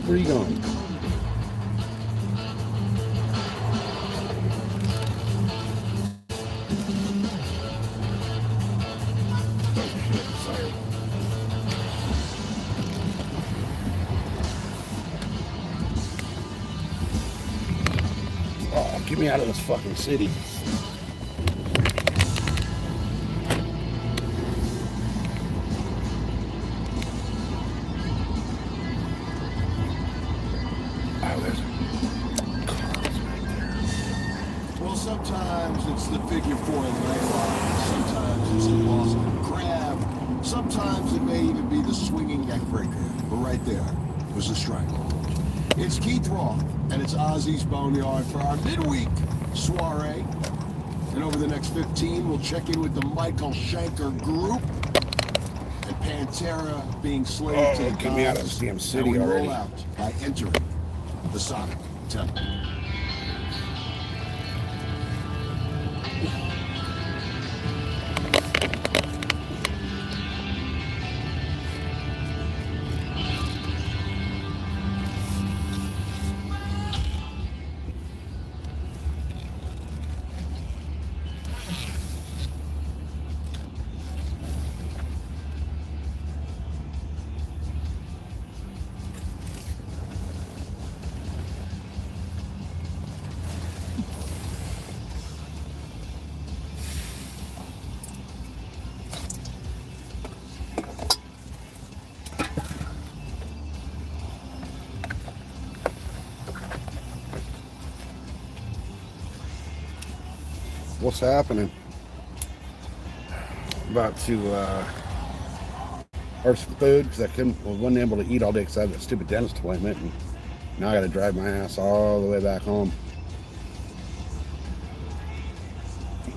Where are you going? Oh, get me out of this fucking city. Sometimes it's the figure four leg lock, sometimes it's the Boston crab, sometimes it may even be the swinging neck breaker. But right there was the stranglehold. It's Keith Roth, and it's Ozzy's Boneyard for our midweek soiree. And over the next 15, we'll check in with the Michael Schenker group and Pantera being slave to the get me out of this damn city and we already. roll out by entering the Sonic Temple. What's happening? About to order some food because wasn't able to eat all day because I had that stupid dentist appointment, and now I got to drive my ass all the way back home.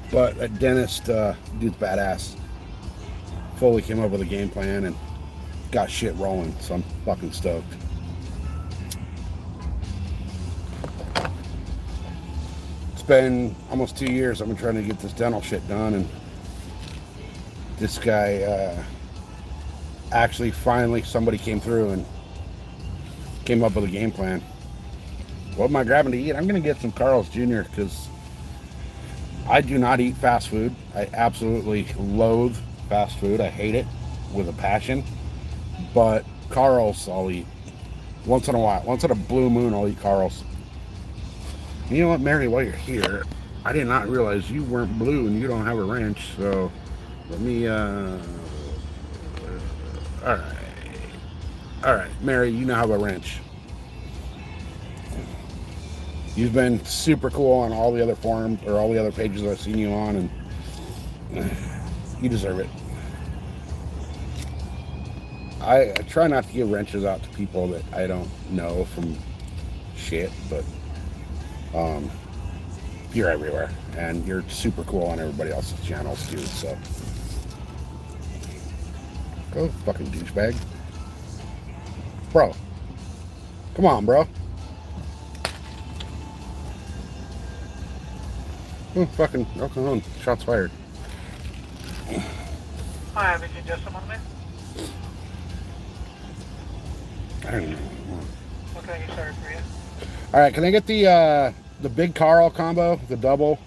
But that dentist dude's badass. Fully came up with a game plan and got shit rolling, so I'm fucking stoked. It's been almost 2 years I've been trying to get this dental shit done, and this guy actually finally somebody came through and came up with a game plan. What am I grabbing to eat? I'm gonna get some Carl's Jr. because I do not eat fast food. I absolutely loathe fast food. I hate it with a passion. But Carl's I'll eat once in a while. Once in a blue moon I'll eat Carl's. You know what, Mary, while you're here, I did not realize you weren't blue and you don't have a wrench, so let me, alright, Mary, you now have a wrench. You've been super cool on all the other forums, or all the other pages I've seen you on, and you deserve it. I try not to give wrenches out to people that I don't know from shit, but you're everywhere, and you're super cool on everybody else's channels too, so go fucking douchebag. Bro, come on, bro. Fucking Oklahoma, shots fired. Hi, I'm just a moment. I don't know. What can I get started for you? Alright, can I get the big Carl combo, the double?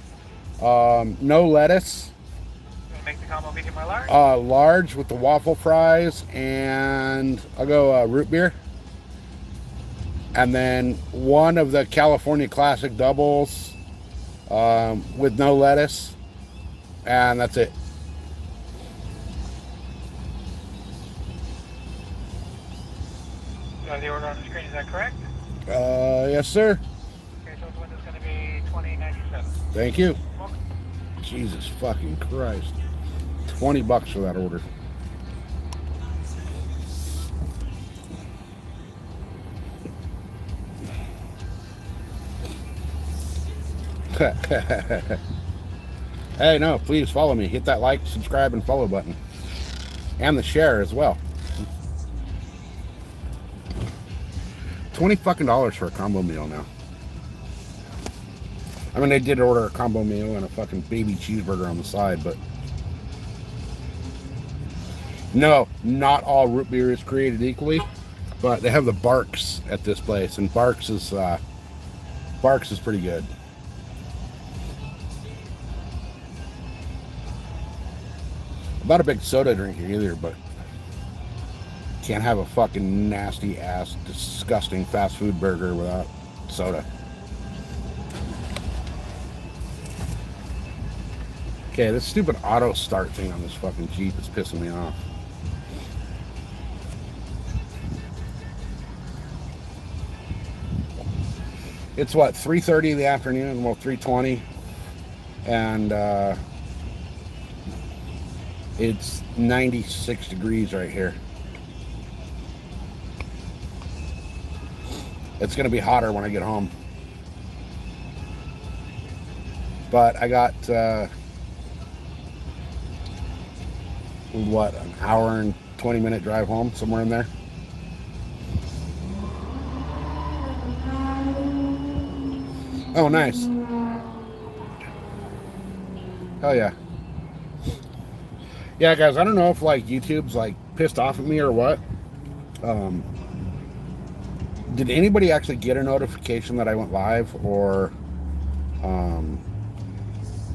No lettuce. You want to make the combo medium or large? Large with the waffle fries, and I'll go root beer. And then one of the California Classic doubles with no lettuce. And that's it. You have the order on the screen, is that correct? Yes, sir. Okay, so the window's going to be $20.97. Thank you. Welcome. Jesus fucking Christ. $20 for that order. Hey, no, please follow me. Hit that like, subscribe, and follow button. And the share as well. $20 fucking for a combo meal now. I mean, they did order a combo meal and a fucking baby cheeseburger on the side, but no, not all root beer is created equally. But they have the Barks at this place, and Barks is pretty good. I'm not a big soda drinker either, but can't have a fucking nasty ass, disgusting fast food burger without soda. Okay, this stupid auto start thing on this fucking Jeep is pissing me off. It's what, 3:30 in the afternoon, well 3:20, and it's 96 degrees right here. It's gonna be hotter when I get home. But I got what, an hour and 20-minute drive home, somewhere in there. Oh, nice. Hell yeah. Yeah, guys, I don't know if like YouTube's like pissed off at me or what. Did anybody actually get a notification that I went live, or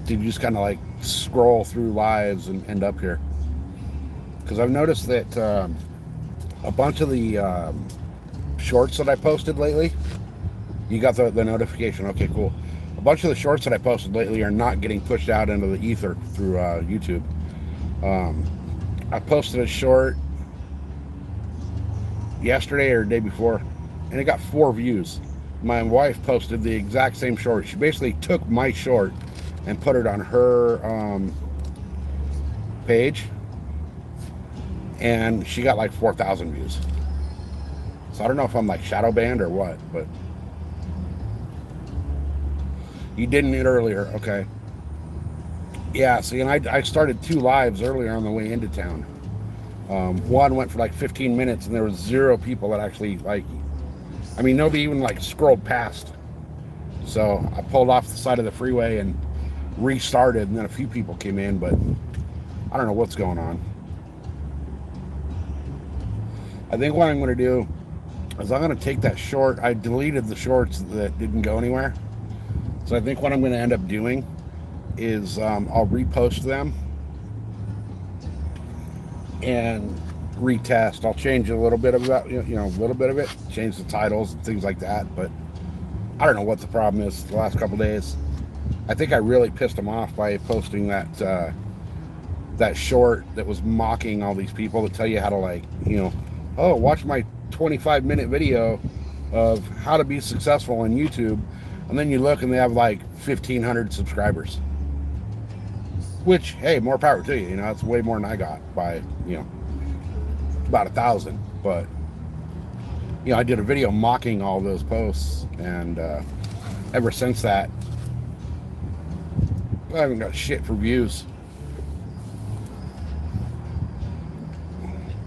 did you just kind of like scroll through lives and end up here? Because I've noticed that a bunch of the shorts that I posted lately, you got the notification. Okay, cool. A bunch of the shorts that I posted lately are not getting pushed out into the ether through YouTube. I posted a short yesterday or the day before, and it got 4 views. My wife posted the exact same short. She basically took my short and put it on her page, and she got like 4,000 views. So I don't know if I'm like shadow banned or what, but you didn't eat earlier. Okay. Yeah, see, and I started 2 lives earlier on the way into town. One went for like 15 minutes, and there was 0 people that actually, like, I mean, nobody even like scrolled past. So I pulled off the side of the freeway and restarted, and then a few people came in, but I don't know what's going on. I think what I'm going to do is I'm going to take that short. I deleted the shorts that didn't go anywhere. So I think what I'm going to end up doing is I'll repost them and retest. I'll change a little bit of that, a little bit of it, change the titles and things like that. But I don't know what the problem is the last couple days. I think I really pissed them off by posting that short that was mocking all these people to tell you how to, like, oh, watch my 25-minute video of how to be successful on YouTube, and then you look and they have like 1,500 subscribers. Which, hey, more power to you. That's way more than I got by, about 1,000. But, I did a video mocking all those posts, and ever since that, I haven't got shit for views.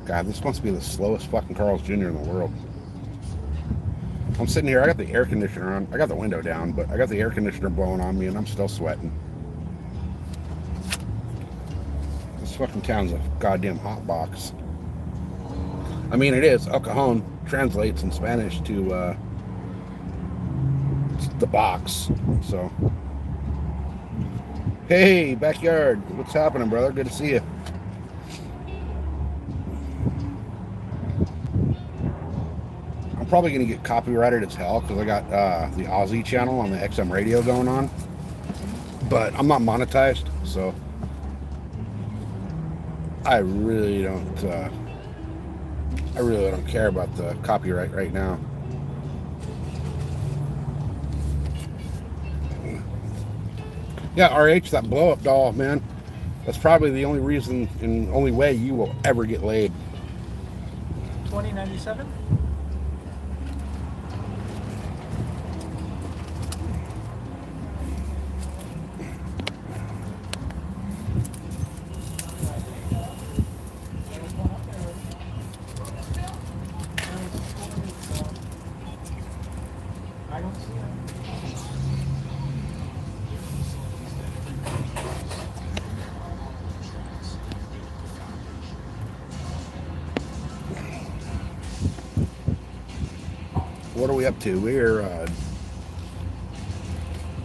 God, this must be the slowest fucking Carl's Jr. in the world. I'm sitting here, I got the air conditioner on. I got the window down, but I got the air conditioner blowing on me, and I'm still sweating. This fucking town's a goddamn hot box. I mean, it is. El Cajon translates in Spanish to the box. So, hey, backyard. What's happening, brother? Good to see you. I'm probably going to get copyrighted as hell because I got the Aussie channel on the XM radio going on. But I'm not monetized, so I really don't care about the copyright right now. Yeah, RH, that blow-up doll, man. That's probably the only reason and only way you will ever get laid. 2097? what are we up to? We're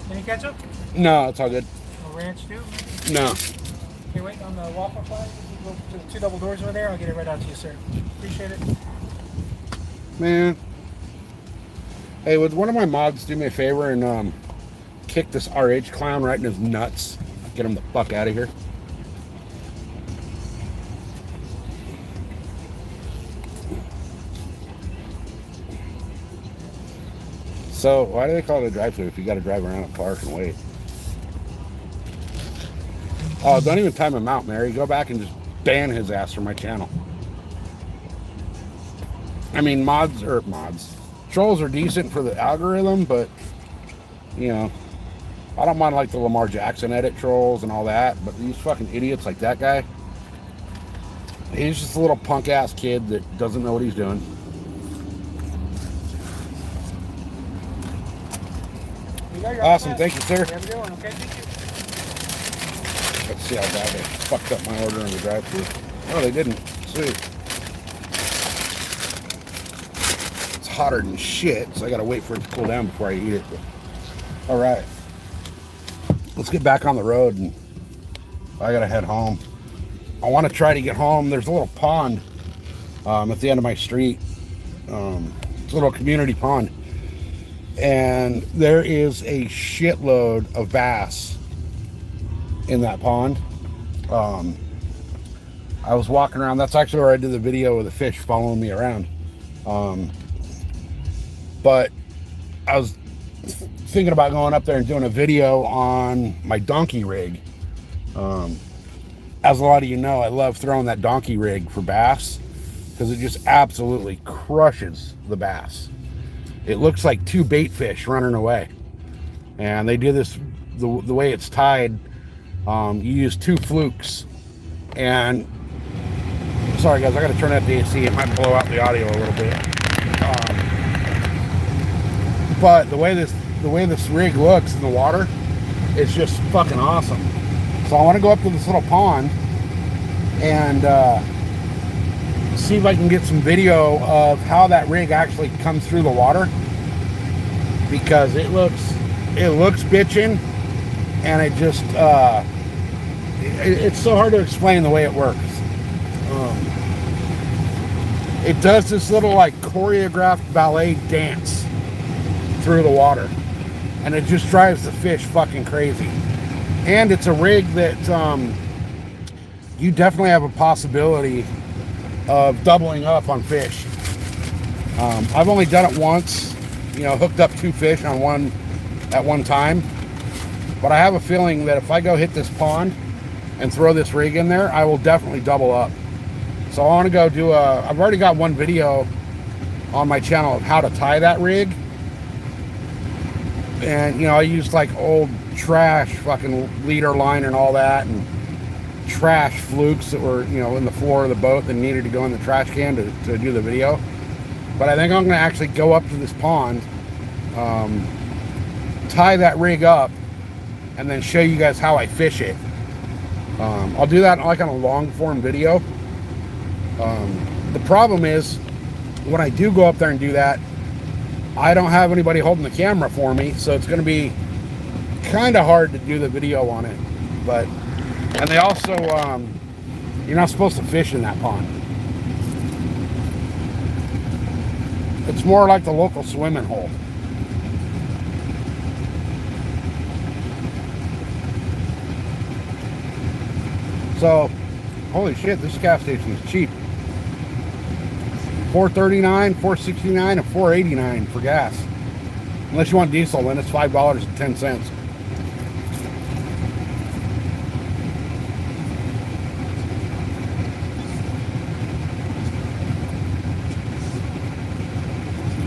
Any ketchup? no, it's all good. No ranch too? No. Okay, wait on the waffle fry. Go to the 2 double doors over there. I'll get it right out to you, sir. Appreciate it. Man. Hey, would one of my mods do me a favor and kick this RH clown right in his nuts? Get him the fuck out of here. So, why do they call it a drive-thru if you got to drive around a park and wait? Oh, don't even time him out, Mary. Go back and just ban his ass from my channel. I mean, mods. Trolls are decent for the algorithm, but, you know, I don't mind like the Lamar Jackson edit trolls and all that, but these fucking idiots like that guy, he's just a little punk-ass kid that doesn't know what he's doing. Awesome, thank you, sir. Have a good one, okay? Thank you. Let's see how bad they fucked up my order in the drive-thru. Oh, they didn't. Sweet. It's hotter than shit, so I gotta wait for it to cool down before I eat it. All right, let's get back on the road, and I gotta head home. I want to try to get home. There's a little pond at the end of my street. It's a little community pond, and there is a shitload of bass in that pond. I was walking around. That's actually where I did the video of the fish following me around. But I was thinking about going up there and doing a video on my donkey rig. As a lot of you know, I love throwing that donkey rig for bass because it just absolutely crushes the bass. It looks like two bait fish running away. And they do this, the way it's tied, you use two flukes. And, sorry guys, I gotta turn up the AC. It might blow out the audio a little bit. But the way this rig looks in the water, it's just fucking awesome. So I want to go up to this little pond and see if I can get some video of how that rig actually comes through the water, because it looks bitchin', and it just it's so hard to explain the way it works. It does this little like choreographed ballet dance through the water, and it just drives the fish fucking crazy. And it's a rig that you definitely have a possibility of doubling up on fish. I've only done it once, hooked up two fish on one at one time, but I have a feeling that if I go hit this pond and throw this rig in there, I will definitely double up. So I want to go do I've already got one video on my channel of how to tie that rig. And, I used like old trash fucking leader line and all that, and trash flukes that were, in the floor of the boat that needed to go in the trash can to do the video. But I think I'm going to actually go up to this pond, tie that rig up, and then show you guys how I fish it. I'll do that like on a long form video. The problem is, when I do go up there and do that, I don't have anybody holding the camera for me, so it's going to be kind of hard to do the video on it. And they also, you're not supposed to fish in that pond. It's more like the local swimming hole. So, holy shit, this gas station is cheap. $4.39, $4.69, and $4.89 for gas. Unless you want diesel, then it's $5.10.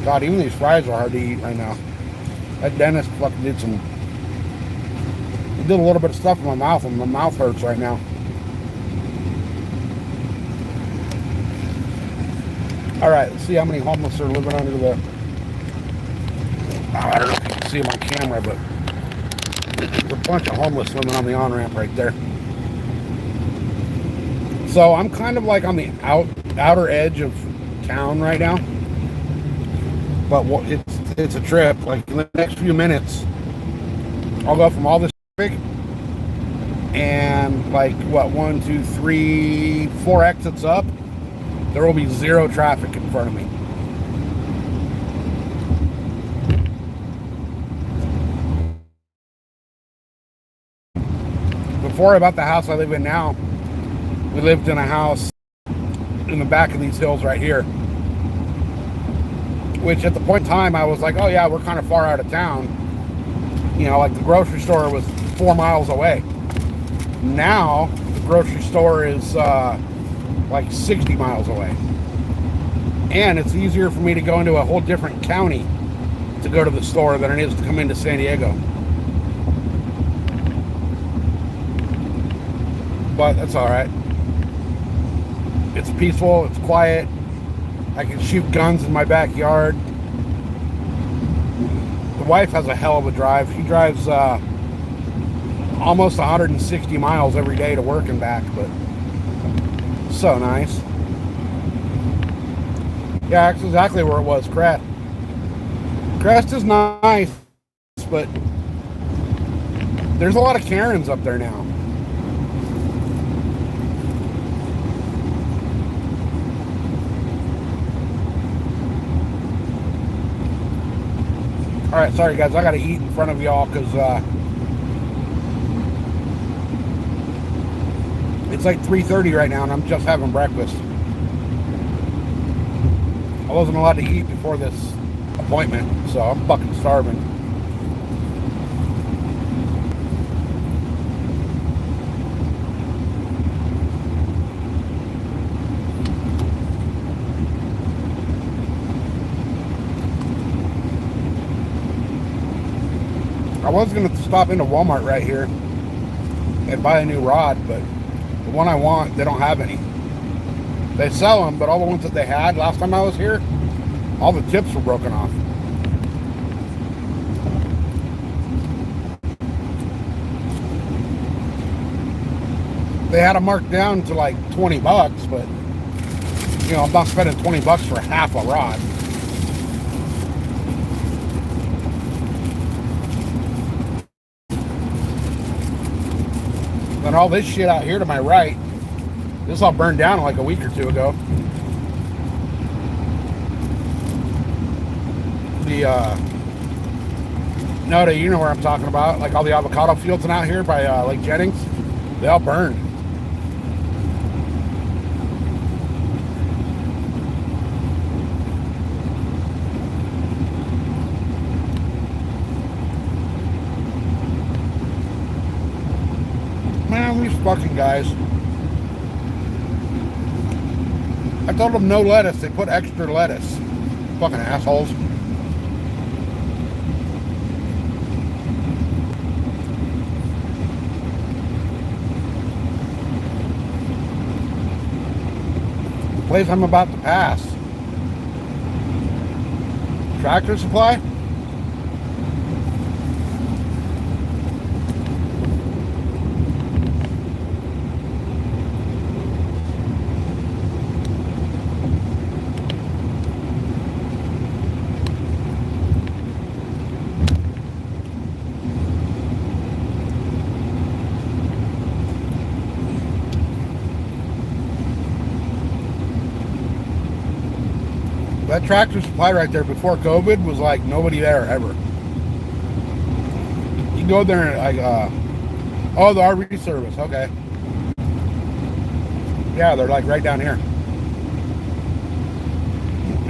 God, even these fries are hard to eat right now. That dentist fucking did a little bit of stuff in my mouth, and my mouth hurts right now. All right, let's see how many homeless are living under the... I don't know if you can see them on camera, but there's a bunch of homeless living on the on-ramp right there. So I'm kind of like on the outer edge of town right now. But it's a trip. Like in the next few minutes, I'll go from all this traffic and like what 1, 2, 3, 4 exits up, there will be zero traffic in front of me. Before I bought the house I live in now, we lived in a house in the back of these hills right here, which at the point in time I was like, oh yeah, we're kind of far out of town. You know, like the grocery store was 4 miles away. Now the grocery store is like 60 miles away. And it's easier for me to go into a whole different county to go to the store than it is to come into San Diego. But that's all right. It's peaceful, it's quiet. I can shoot guns in my backyard. The wife has a hell of a drive. She drives almost 160 miles every day to work and back, but so nice. Yeah, that's exactly where it was, Crest. Crest is nice, but there's a lot of Karens up there now. Alright, sorry guys, I gotta eat in front of y'all because it's like 3:30 right now and I'm just having breakfast. I wasn't allowed to eat before this appointment, so I'm fucking starving. I was going to stop into Walmart right here and buy a new rod, but the one I want, they don't have any. They sell them, but all the ones that they had last time I was here, all the tips were broken off. They had them marked down to like 20 bucks, but you know, I'm not spending 20 bucks for half a rod. And all this shit out here to my right, this all burned down like a week or two ago. No, you know where I'm talking about, like all the avocado fields and out here by Lake Jennings, they all burned. Man, these fucking guys. I told them no lettuce, they put extra lettuce. Fucking assholes. The place I'm about to pass. Tractor Supply? That Tractor Supply right there before COVID was like nobody there ever. You go there and like, oh, the RV service, okay. Yeah, they're like right down here.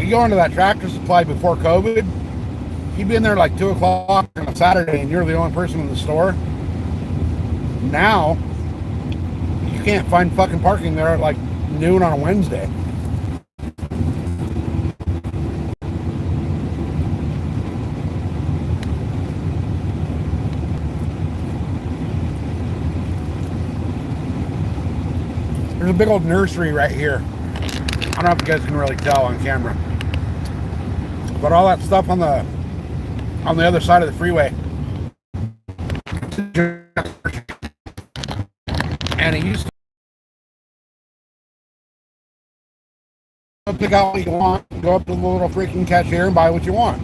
You go into that Tractor Supply before COVID, you'd be in there like 2 o'clock on a Saturday and you're the only person in the store. Now, you can't find fucking parking there at like noon on a Wednesday. There's a big old nursery right here. I don't know if you guys can really tell on camera, but all that stuff on the other side of the freeway, and it used to pick out what you want, go up to the little freaking cashier and buy what you want.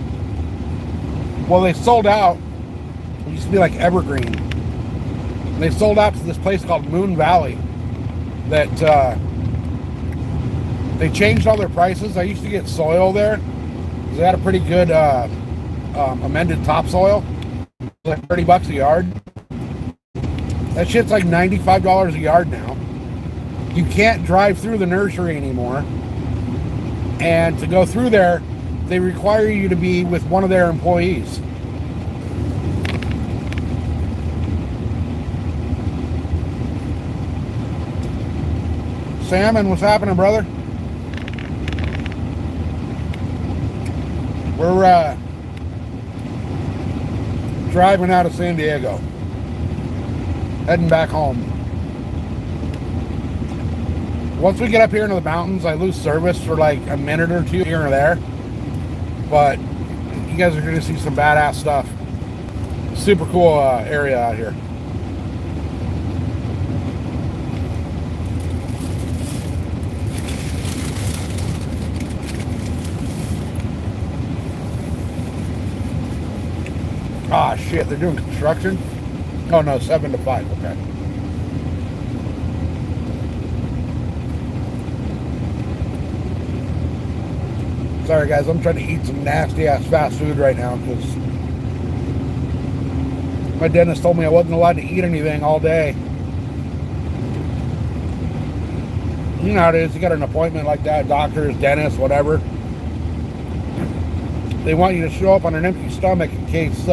Well, they sold out. It used to be like Evergreen. They sold out to this place called Moon Valley that they changed all their prices. I used to get soil there. They had a pretty good amended topsoil. Like $30 a yard. That shit's like $95 a yard now. You can't drive through the nursery anymore. And to go through there, they require you to be with one of their employees. Salmon, what's happening, brother? We're driving out of San Diego, heading back home. Once we get up here into the mountains, I lose service for like a minute or two here or there, but you guys are going to see some badass stuff. Super cool area out here. Ah, shit, they're doing construction? Oh, no, 7 to 5, okay. Sorry, guys, I'm trying to eat some nasty-ass fast food right now because my dentist told me I wasn't allowed to eat anything all day. You know how it is, you got an appointment like that, doctors, dentist, whatever. They want you to show up on an empty stomach in case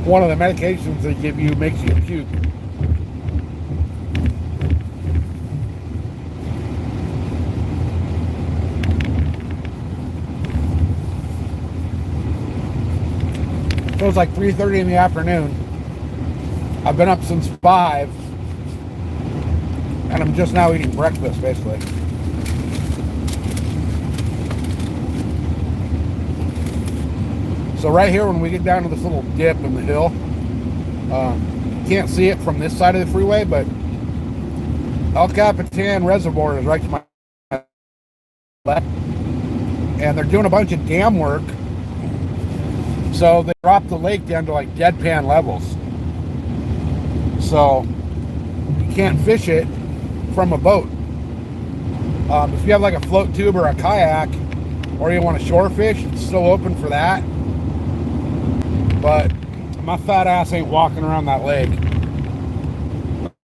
one of the medications they give you makes you puke. So it's like 3:30 in the afternoon. I've been up since 5, and I'm just now eating breakfast, basically. So right here, when we get down to this little dip in the hill, you can't see it from this side of the freeway, but El Capitan Reservoir is right to my left. And they're doing a bunch of dam work. So they dropped the lake down to like deadpan levels. So you can't fish it from a boat. If you have like a float tube or a kayak, or you want to shore fish, it's still open for that. But my fat ass ain't walking around that lake.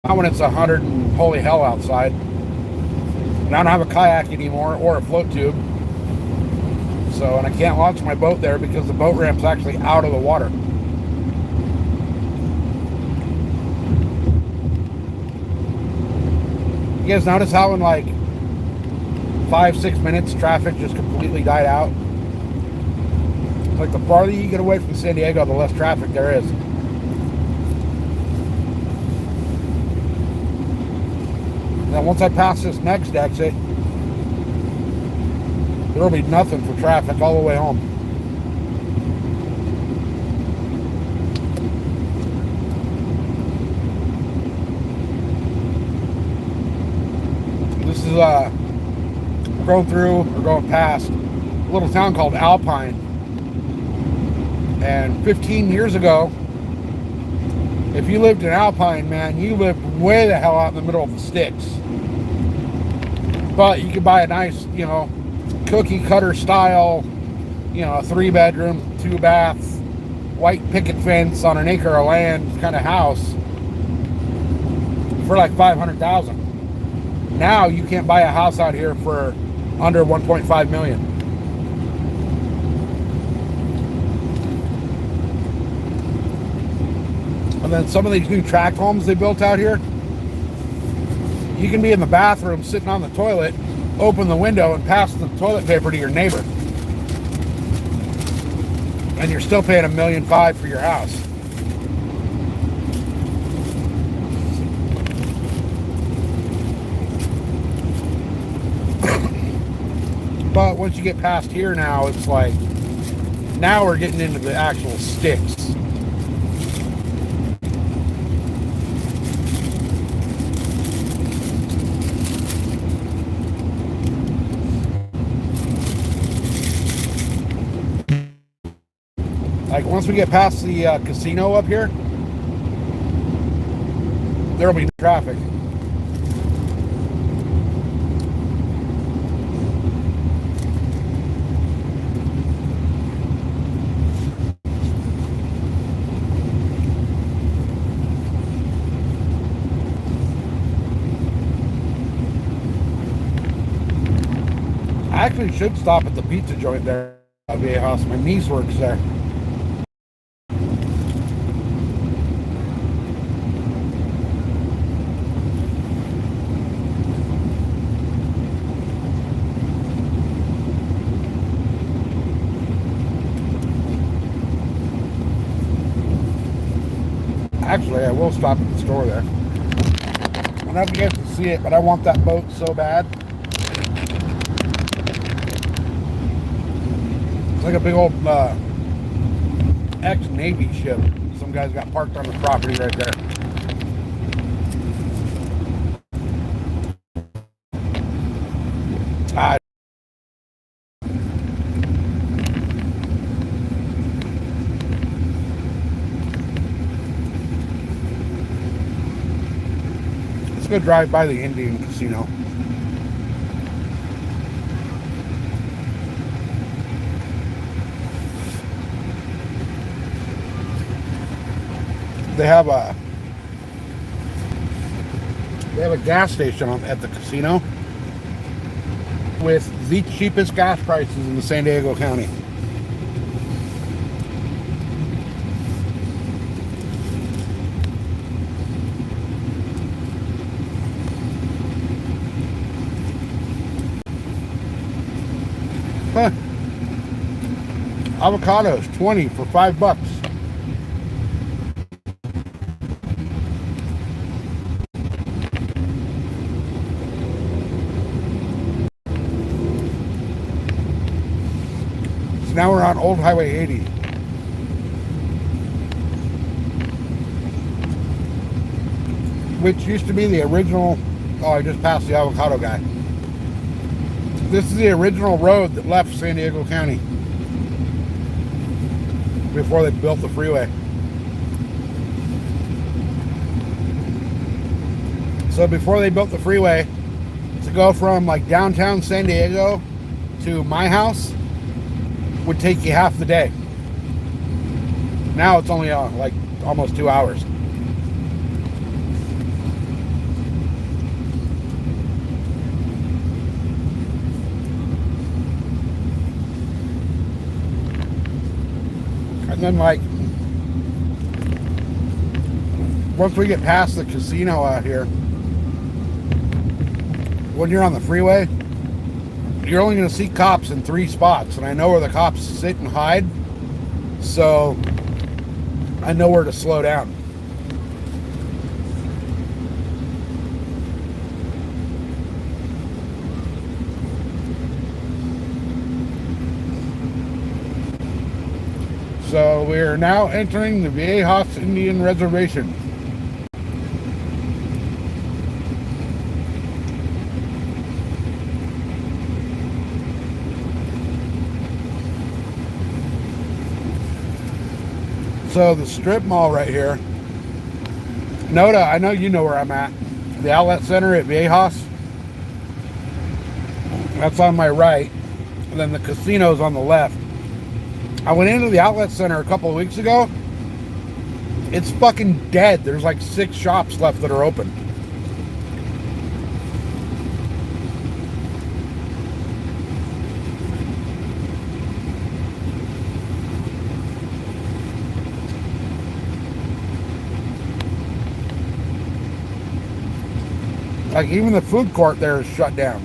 Not when it's 100 and holy hell outside. And I don't have a kayak anymore or a float tube. So, and I can't launch my boat there because the boat ramp's actually out of the water. You guys notice how in like 5-6 minutes traffic just completely died out? Like the farther you get away from San Diego, the less traffic there is. Now once I pass this next exit, there'll be nothing for traffic all the way home. This is going through or going past a little town called Alpine. And 15 years ago, if you lived in Alpine, man, you lived way the hell out in the middle of the sticks. But you could buy a nice, you know, cookie cutter style, you know, a 3-bedroom, 2-bath, white picket fence on an acre of land kind of house for like $500,000. Now you can't buy a house out here for under $1.5 million. And then some of these new tract homes they built out here, you can be in the bathroom sitting on the toilet, open the window and pass the toilet paper to your neighbor. And you're still paying $1.5 million for your house. But once you get past here now, it's like, now we're getting into the actual sticks. Like once we get past the casino up here, there'll be traffic. I actually should stop at the pizza joint there at Viejas. My niece works there. Actually, I will stop at the store there. I don't know if you guys can see it, but I want that boat so bad. It's like a big old ex-Navy ship. Some guys got parked on the property right there. Let's go drive by the Indian Casino. They have a gas station at the casino with the cheapest gas prices in the San Diego County. Huh. Avocados, 20 for $5. So now we're on Old Highway 80. Which used to be the original. Oh, I just passed the avocado guy. This is the original road that left San Diego County before they built the freeway. So before they built the freeway, to go from like downtown San Diego to my house would take you half the day. Now it's only like almost 2 hours. And then, like, once we get past the casino out here, when you're on the freeway, you're only going to see cops in 3 spots. And I know where the cops sit and hide, so I know where to slow down. So we're now entering the Viejas Indian Reservation. So the strip mall right here. Noda, I know you know where I'm at. The outlet center at Viejas. That's on my right. And then the casino's on the left. I went into the outlet center a couple of weeks ago. It's fucking dead. There's like 6 shops left that are open. Like even the food court there is shut down.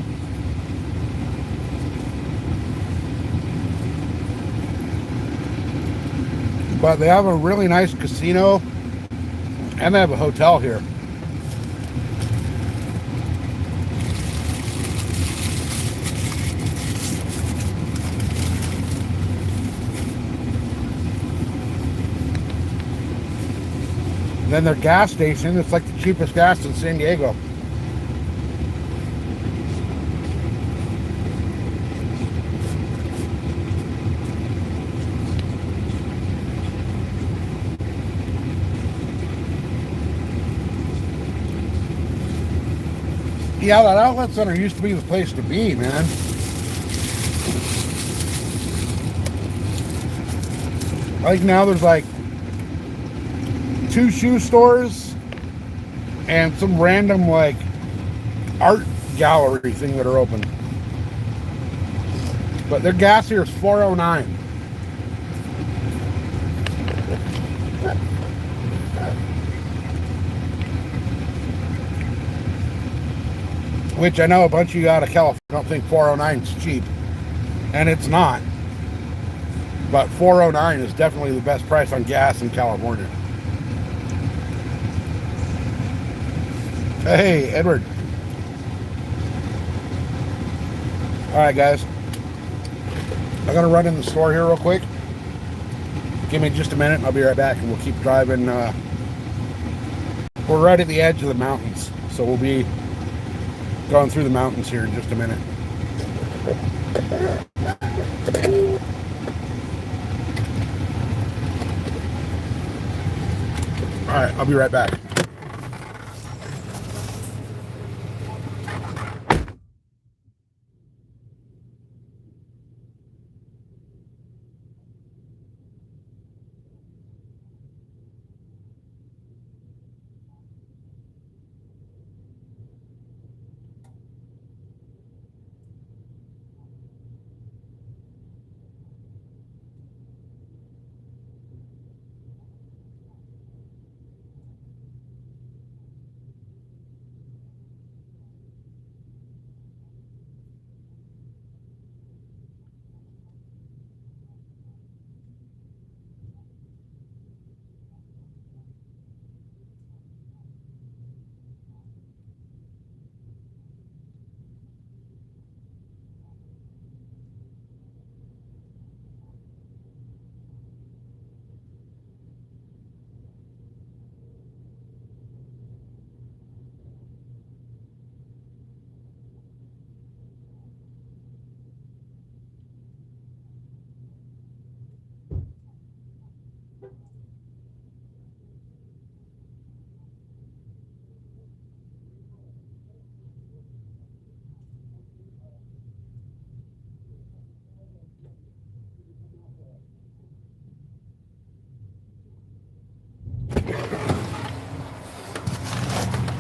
But they have a really nice casino and they have a hotel here. Then their gas station, it's like the cheapest gas in San Diego. Yeah, that outlet center used to be the place to be, man. Like now there's like 2 shoe stores and some random like art gallery thing that are open. But their gas here is $4.09. Which I know a bunch of you out of California don't think $4.09 is cheap. And it's not. But $4.09 is definitely the best price on gas in California. Hey, Edward. Alright, guys. I'm going to run in the store here real quick. Give me just a minute and I'll be right back and we'll keep driving. We're right at the edge of the mountains. So we'll be going through the mountains here in just a minute. Alright, I'll be right back.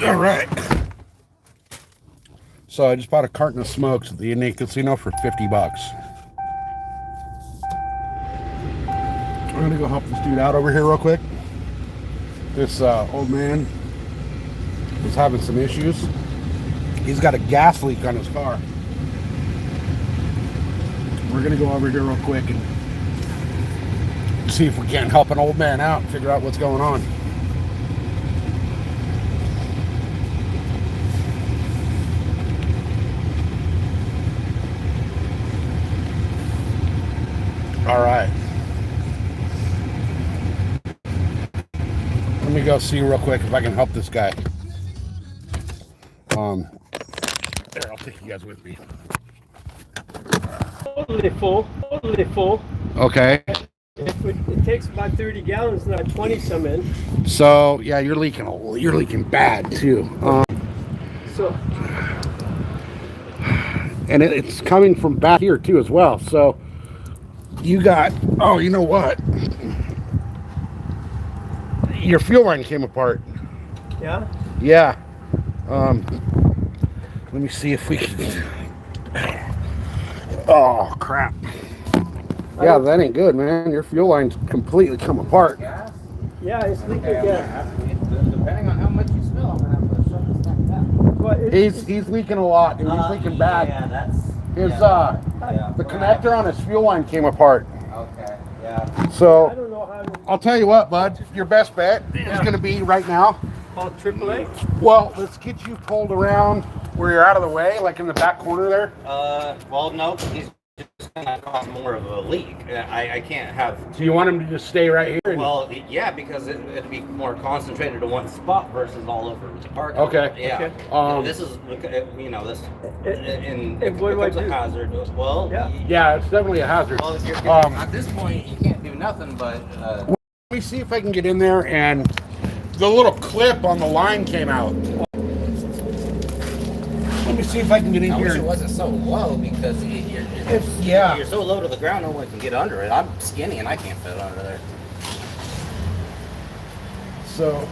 All right. So I just bought a carton of smokes at the Indian Casino for $50. I'm gonna go help this dude out over here real quick. This old man is having some issues. He's got a gas leak on his car. We're gonna go over here real quick and see if we can't help an old man out and figure out what's going on. All right. Let me go see real quick if I can help this guy. There, I'll take you guys with me. Totally full. Totally full. Okay. It takes about 30 gallons, not 20 some in. So yeah, you're leaking bad too. So And it's coming from back here too as well. So you got, oh, you know what? Your fuel line came apart. yeah, Yeah. Let me see if we can. Oh crap. Yeah, that ain't good, man. Your fuel line's completely come apart. yeah, it's leaking gas. Depending on how much you smell, I'm gonna have to shut this thing down. But He's leaking a lot, and he's leaking bad. Yeah, that's The connector on his fuel line came apart. okay. Yeah. I So don't know how to I'll tell you what, bud. Your best bet is going to be right now. call AAA. Well, let's get you pulled around where you're out of the way, like in the back corner there. Well, no, he's just gonna cause more of a leak. I can't have. So you want him to just stay right here? And, Well, yeah, because it'd be more concentrated to one spot versus all over the park. Okay. Yeah. Okay. This is, you know, this, And and what do I becomes a do? hazard. Well, Yeah. yeah, it's definitely a hazard. Well, at this point, you can't do nothing but. Let me see if I can get in there, and the little clip on the line came out. see if I can get in I wish it here. wasn't so low because Yeah. you're so low to the ground, no one can get under it. I'm skinny and I can't fit under there. So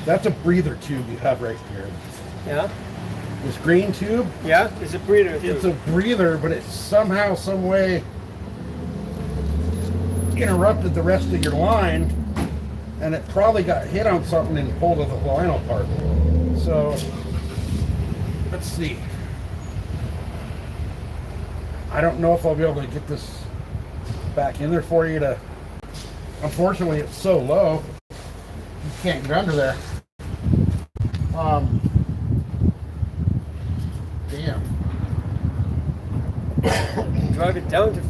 that's a breather tube you have right here. Yeah. This green tube, Yeah. It's a breeder. it's a breather, but it's somehow, some way interrupted the rest of your line, and it probably got hit on something and pulled the line apart. So let's see. I don't know if I'll be able to get this back in there for you to. Unfortunately, it's so low, you can't get under there. Damn. Drive it down to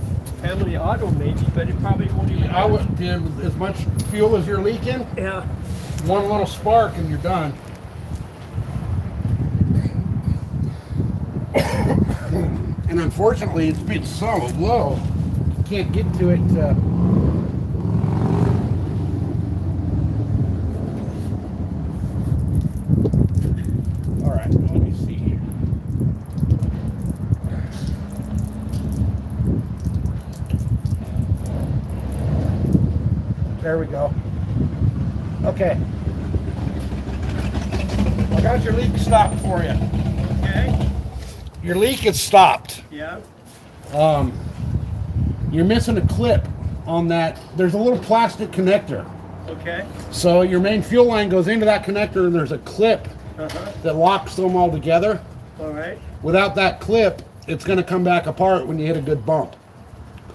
Family Auto maybe, but it probably won't even. I would do as much fuel as you're leaking, Yeah. one little spark and you're done. And unfortunately, it's been so low, you can't get to it. All right, let me see here. There we go. Okay. I got your leak stopped for you. Okay. Your leak is stopped. Yeah. You're missing a clip on that. There's a little plastic connector. Okay. So your main fuel line goes into that connector and there's a clip Uh-huh. that locks them all together. All right. Without that clip, it's going to come back apart when you hit a good bump.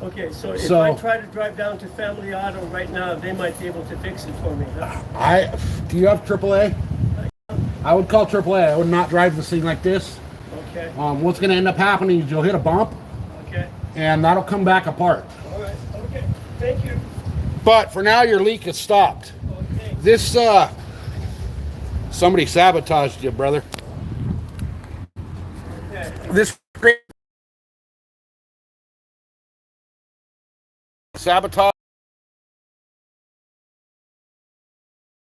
Okay, so if So- I try to drive down to Family Auto right now, they might be able to fix it for me. Huh? Do you have AAA? I would call AAA. I would not drive this thing like this. Okay. What's going to end up happening is you'll hit a bump Okay. and that'll come back apart. All right. Okay. Thank you. But for now, your leak is stopped. Okay. This, somebody sabotaged you, brother. Okay. This sabotage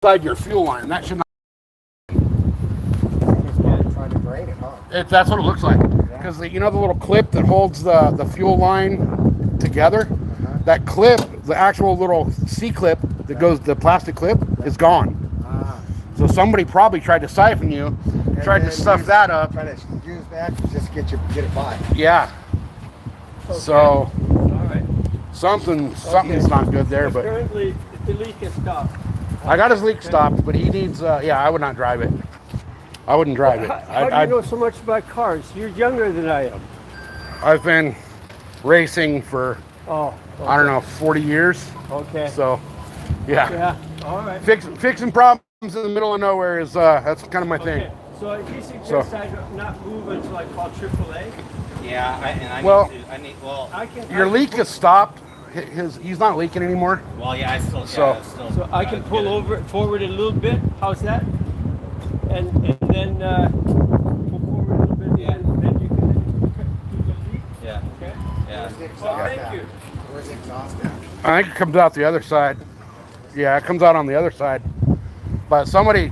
inside your fuel line. That should not. Trying to drain it, huh? That's what it looks like. Because you know the little clip that holds the fuel line together. That clip, the actual little C clip that goes, the plastic clip, is gone. So somebody probably tried to siphon you, tried to stuff that up. Try to use that to just get it by. Yeah. Okay. So All right. something's not good there. But Apparently, the leak is stopped. I got his leak stopped, but he needs. Yeah, I would not drive it. I wouldn't drive it. How do you know so much about cars? You're younger than I am. I've been racing for Oh. I don't know 40 years. Okay. So yeah, Yeah. All right. fixing problems in the middle of nowhere is that's kind of my thing. Okay. So he suggests I not move until I call AAA. Yeah, I Well- need to. I need. Well, I can. Your leak is stopped. He's not leaking anymore. well, yeah. I still. So- Yeah, still. So I can pull over forward a little bit. How's that? And then pull forward a little bit. Yeah. And then you can do the leak. Yeah. Okay. Yeah. Where's the exhaust Well, thank at? you. Where's the exhaust at? I think it comes out the other side. Yeah, it comes out on the other side. But somebody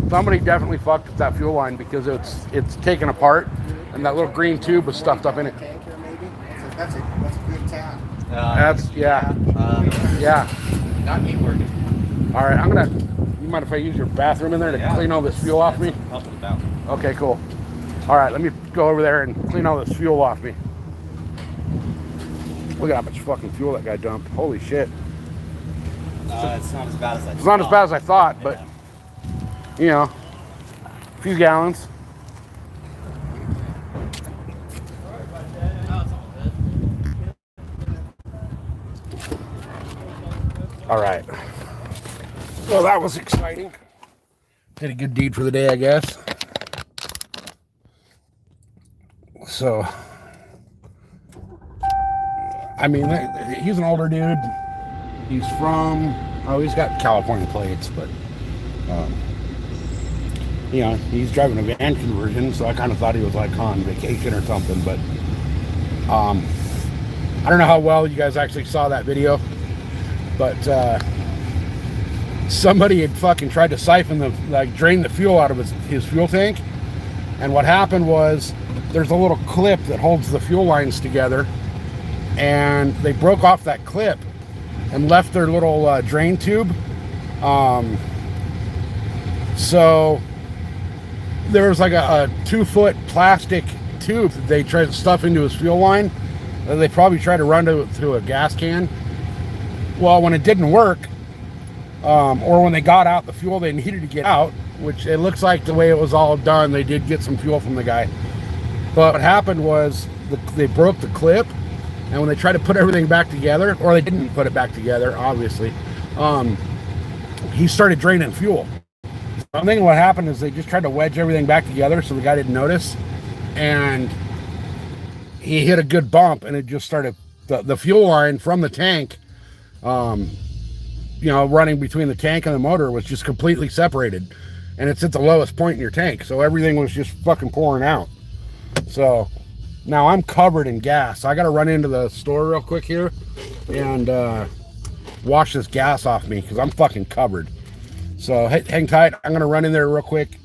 definitely fucked with that fuel line because it's taken apart, and that little green tube was stuffed up in it. Tank here, maybe? That's a good tap. That's yeah. Not me working. All right, you mind if I use your bathroom in there to Yeah. clean all this fuel off me? Help with the balance. Okay, cool. All right, let me go over there and clean all this fuel off me. Look at how much fucking fuel that guy dumped. Holy shit. It's not as bad as I. It's not as bad as I thought, but you know, a few gallons. All right. Well, that was exciting. Did a good deed for the day, I guess. So, I mean, he's an older dude. He's he's got California plates, but, you know, he's driving a van conversion, so I kind of thought he was like on vacation or something, but, I don't know how well you guys actually saw that video, but, somebody had fucking tried to siphon drain the fuel out of his fuel tank, And what happened was there's a little clip that holds the fuel lines together, and they broke off that clip and left their little drain tube. So there was like a 2-foot plastic tube that they tried to stuff into his fuel line. They probably tried to run through a gas can. Well, when it didn't work, or when they got out the fuel they needed to get out, which it looks like the way it was all done, they did get some fuel from the guy. But what happened was they broke the clip, and when they tried to put everything back together, or they didn't put it back together, obviously, he started draining fuel. I'm thinking what happened is they just tried to wedge everything back together so the guy didn't notice, and he hit a good bump, and it just started, the fuel line from the tank, running between the tank and the motor was just completely separated, and it's at the lowest point in your tank, so everything was just fucking pouring out. So now I'm covered in gas. I gotta run into the store real quick here and wash this gas off me because I'm fucking covered. So hang tight. I'm gonna run in there real quick,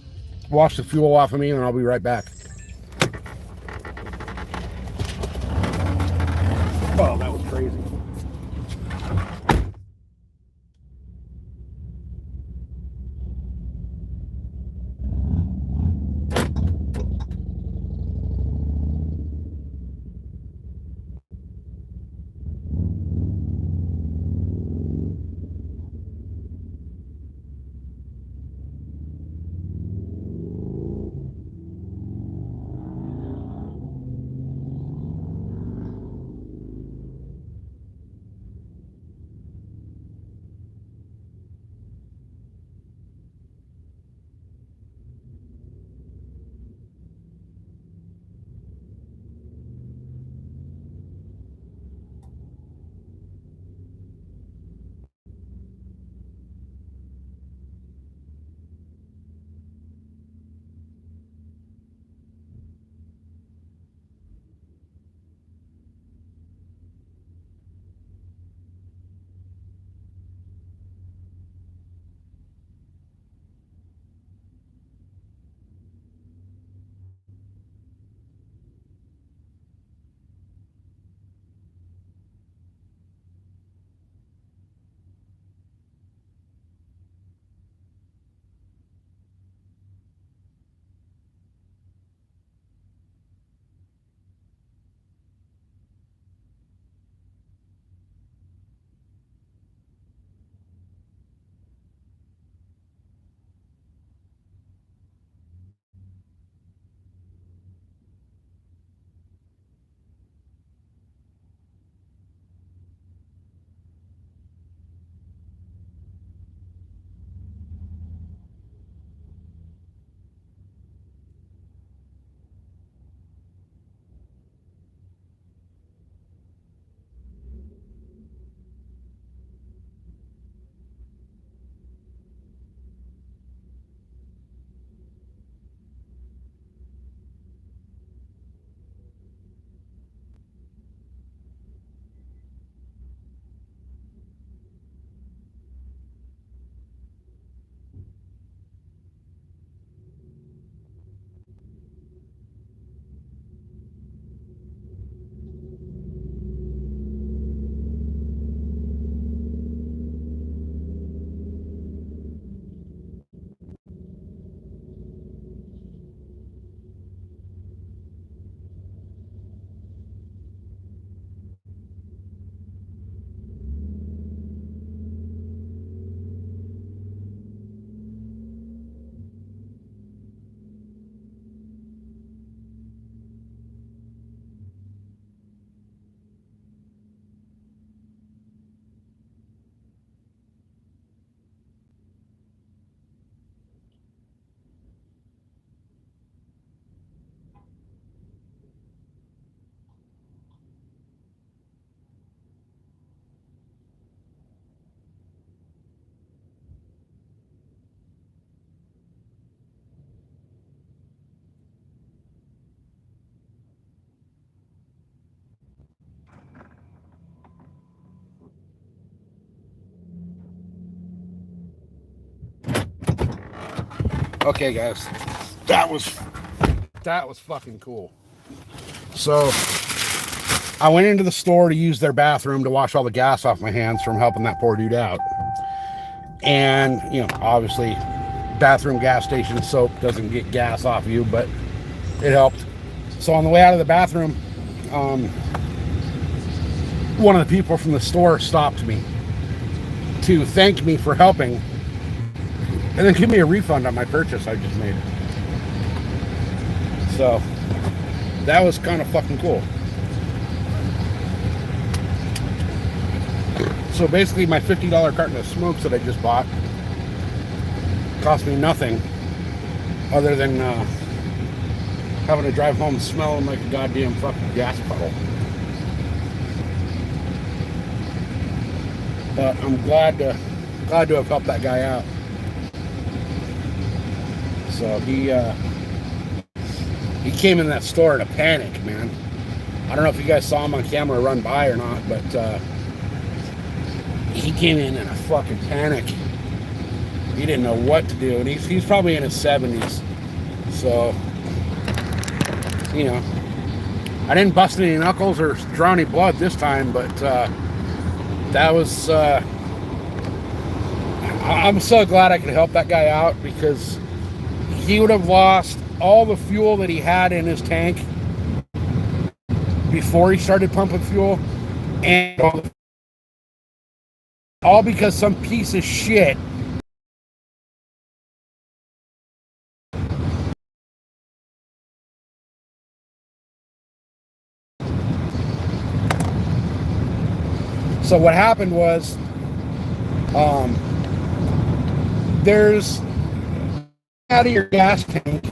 wash the fuel off of me, and I'll be right back. Oh, that was crazy. Okay, guys, that was That was fucking cool. So I went into the store to use their bathroom to wash all the gas off my hands from helping that poor dude out. And, you know, obviously bathroom gas station soap doesn't get gas off you, but it helped. So on the way out of the bathroom, one of the people from the store stopped me to thank me for helping and then give me a refund on my purchase I just made. So that was kind of fucking cool. So basically my $50 carton of smokes that I just bought cost me nothing other than having to drive home smelling like a goddamn fucking gas puddle. But I'm glad to have helped that guy out. So he came in that store in a panic, man. I don't know if you guys saw him on camera run by or not, but he came in a fucking panic. He didn't know what to do, and he's probably in his 70s. So, you know, I didn't bust any knuckles or draw any blood this time, but that was, I'm so glad I could help that guy out, because he would have lost all the fuel that he had in his tank before he started pumping fuel, and all because some piece of shit So what happened was, there's out of your gas tank,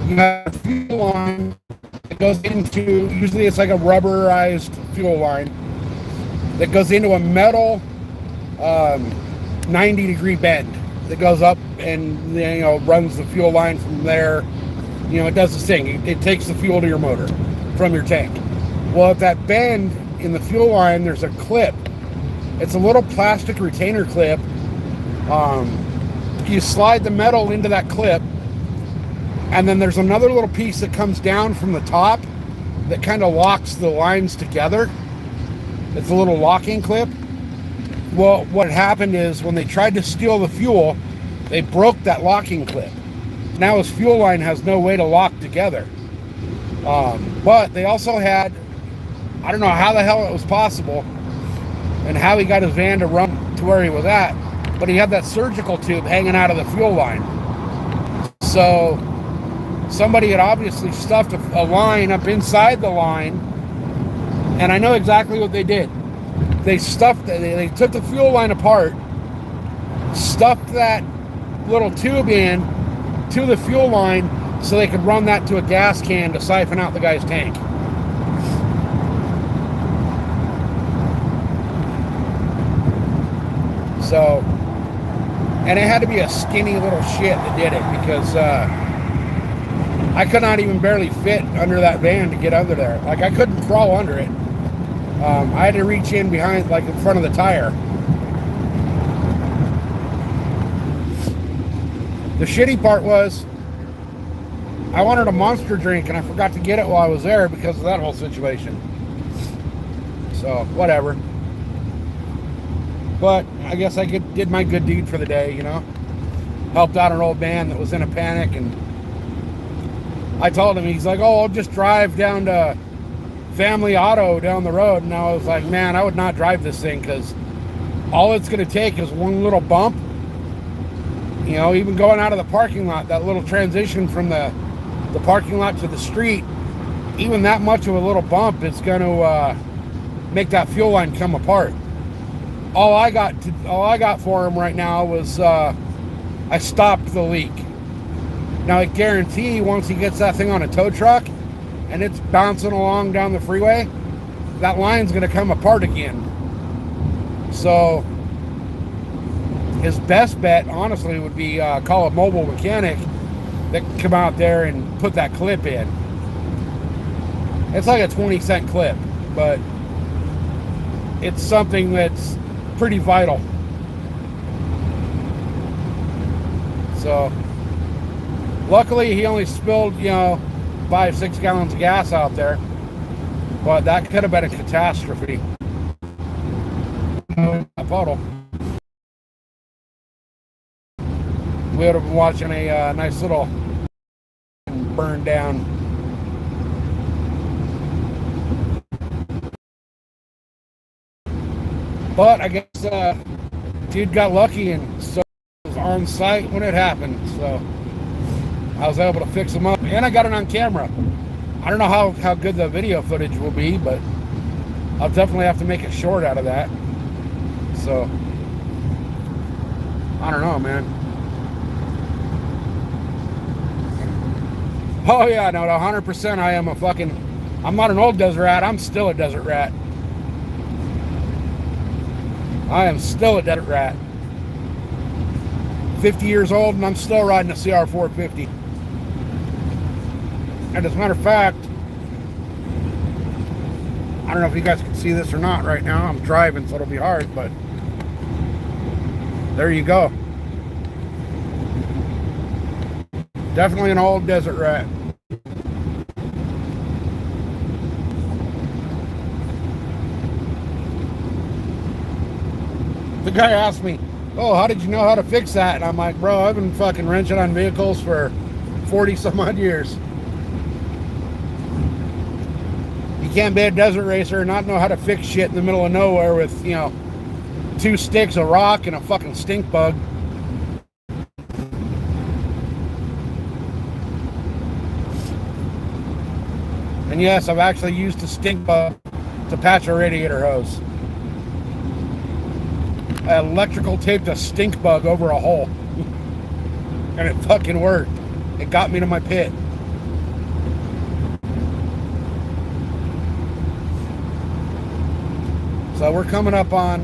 you have a fuel line that goes into, usually it's like a rubberized fuel line that goes into a metal 90-degree bend that goes up and, you know, runs the fuel line from there. You know, it does this thing. It takes the fuel to your motor from your tank. Well, at that bend in the fuel line, there's a clip. It's a little plastic retainer clip. You slide the metal into that clip, and then there's another little piece that comes down from the top that kind of locks the lines together. It's a little locking clip. Well, what happened is when they tried to steal the fuel, they broke that locking clip. Now his fuel line has no way to lock together. But they also had, I don't know how the hell it was possible and how he got his van to run to where he was at, but he had that surgical tube hanging out of the fuel line. So somebody had obviously stuffed a line up inside the line, and I know exactly what they did. They took the fuel line apart, stuffed that little tube in to the fuel line so they could run that to a gas can to siphon out the guy's tank. So, and it had to be a skinny little shit that did it, because I could not even barely fit under that van to get under there. Like, I couldn't crawl under it. I had to reach in behind, like in front of the tire. The shitty part was, I wanted a Monster drink and I forgot to get it while I was there because of that whole situation. So, whatever. But I guess I did my good deed for the day, you know. Helped out an old man that was in a panic, and I told him, he's like, oh, I'll just drive down to Family Auto down the road. And I was like, man, I would not drive this thing, because all it's going to take is one little bump. You know, even going out of the parking lot, that little transition from the parking lot to the street, even that much of a little bump is going to make that fuel line come apart. All I got for him right now was I stopped the leak. Now, I guarantee once he gets that thing on a tow truck and it's bouncing along down the freeway, that line's going to come apart again. So his best bet, honestly, would be call a mobile mechanic that can come out there and put that clip in. It's like a 20-cent clip, but it's something that's pretty vital. So Luckily, he only spilled, 5-6 gallons of gas out there. But that could have been a catastrophe. A puddle. We would have been watching a nice little burn down. But I guess dude got lucky and so was on site when it happened. So I was able to fix him up, and I got it on camera. I don't know how good the video footage will be, but I'll definitely have to make a short out of that. So I don't know, man. Oh yeah, no, 100% I am I'm not an old desert rat, I'm still a desert rat. I am still a desert rat. 50 years old and I'm still riding a CR450. And as a matter of fact, I don't know if you guys can see this or not right now. I'm driving, so it'll be hard, but there you go. Definitely an old desert rat. The guy asked me, oh, how did you know how to fix that? And I'm like, bro, I've been fucking wrenching on vehicles for 40 some odd years. You can't be a desert racer and not know how to fix shit in the middle of nowhere with, 2 sticks, a rock, and a fucking stink bug. And yes, I've actually used a stink bug to patch a radiator hose. I electrical taped a stink bug over a hole. And it fucking worked. It got me to my pit. So we're coming up on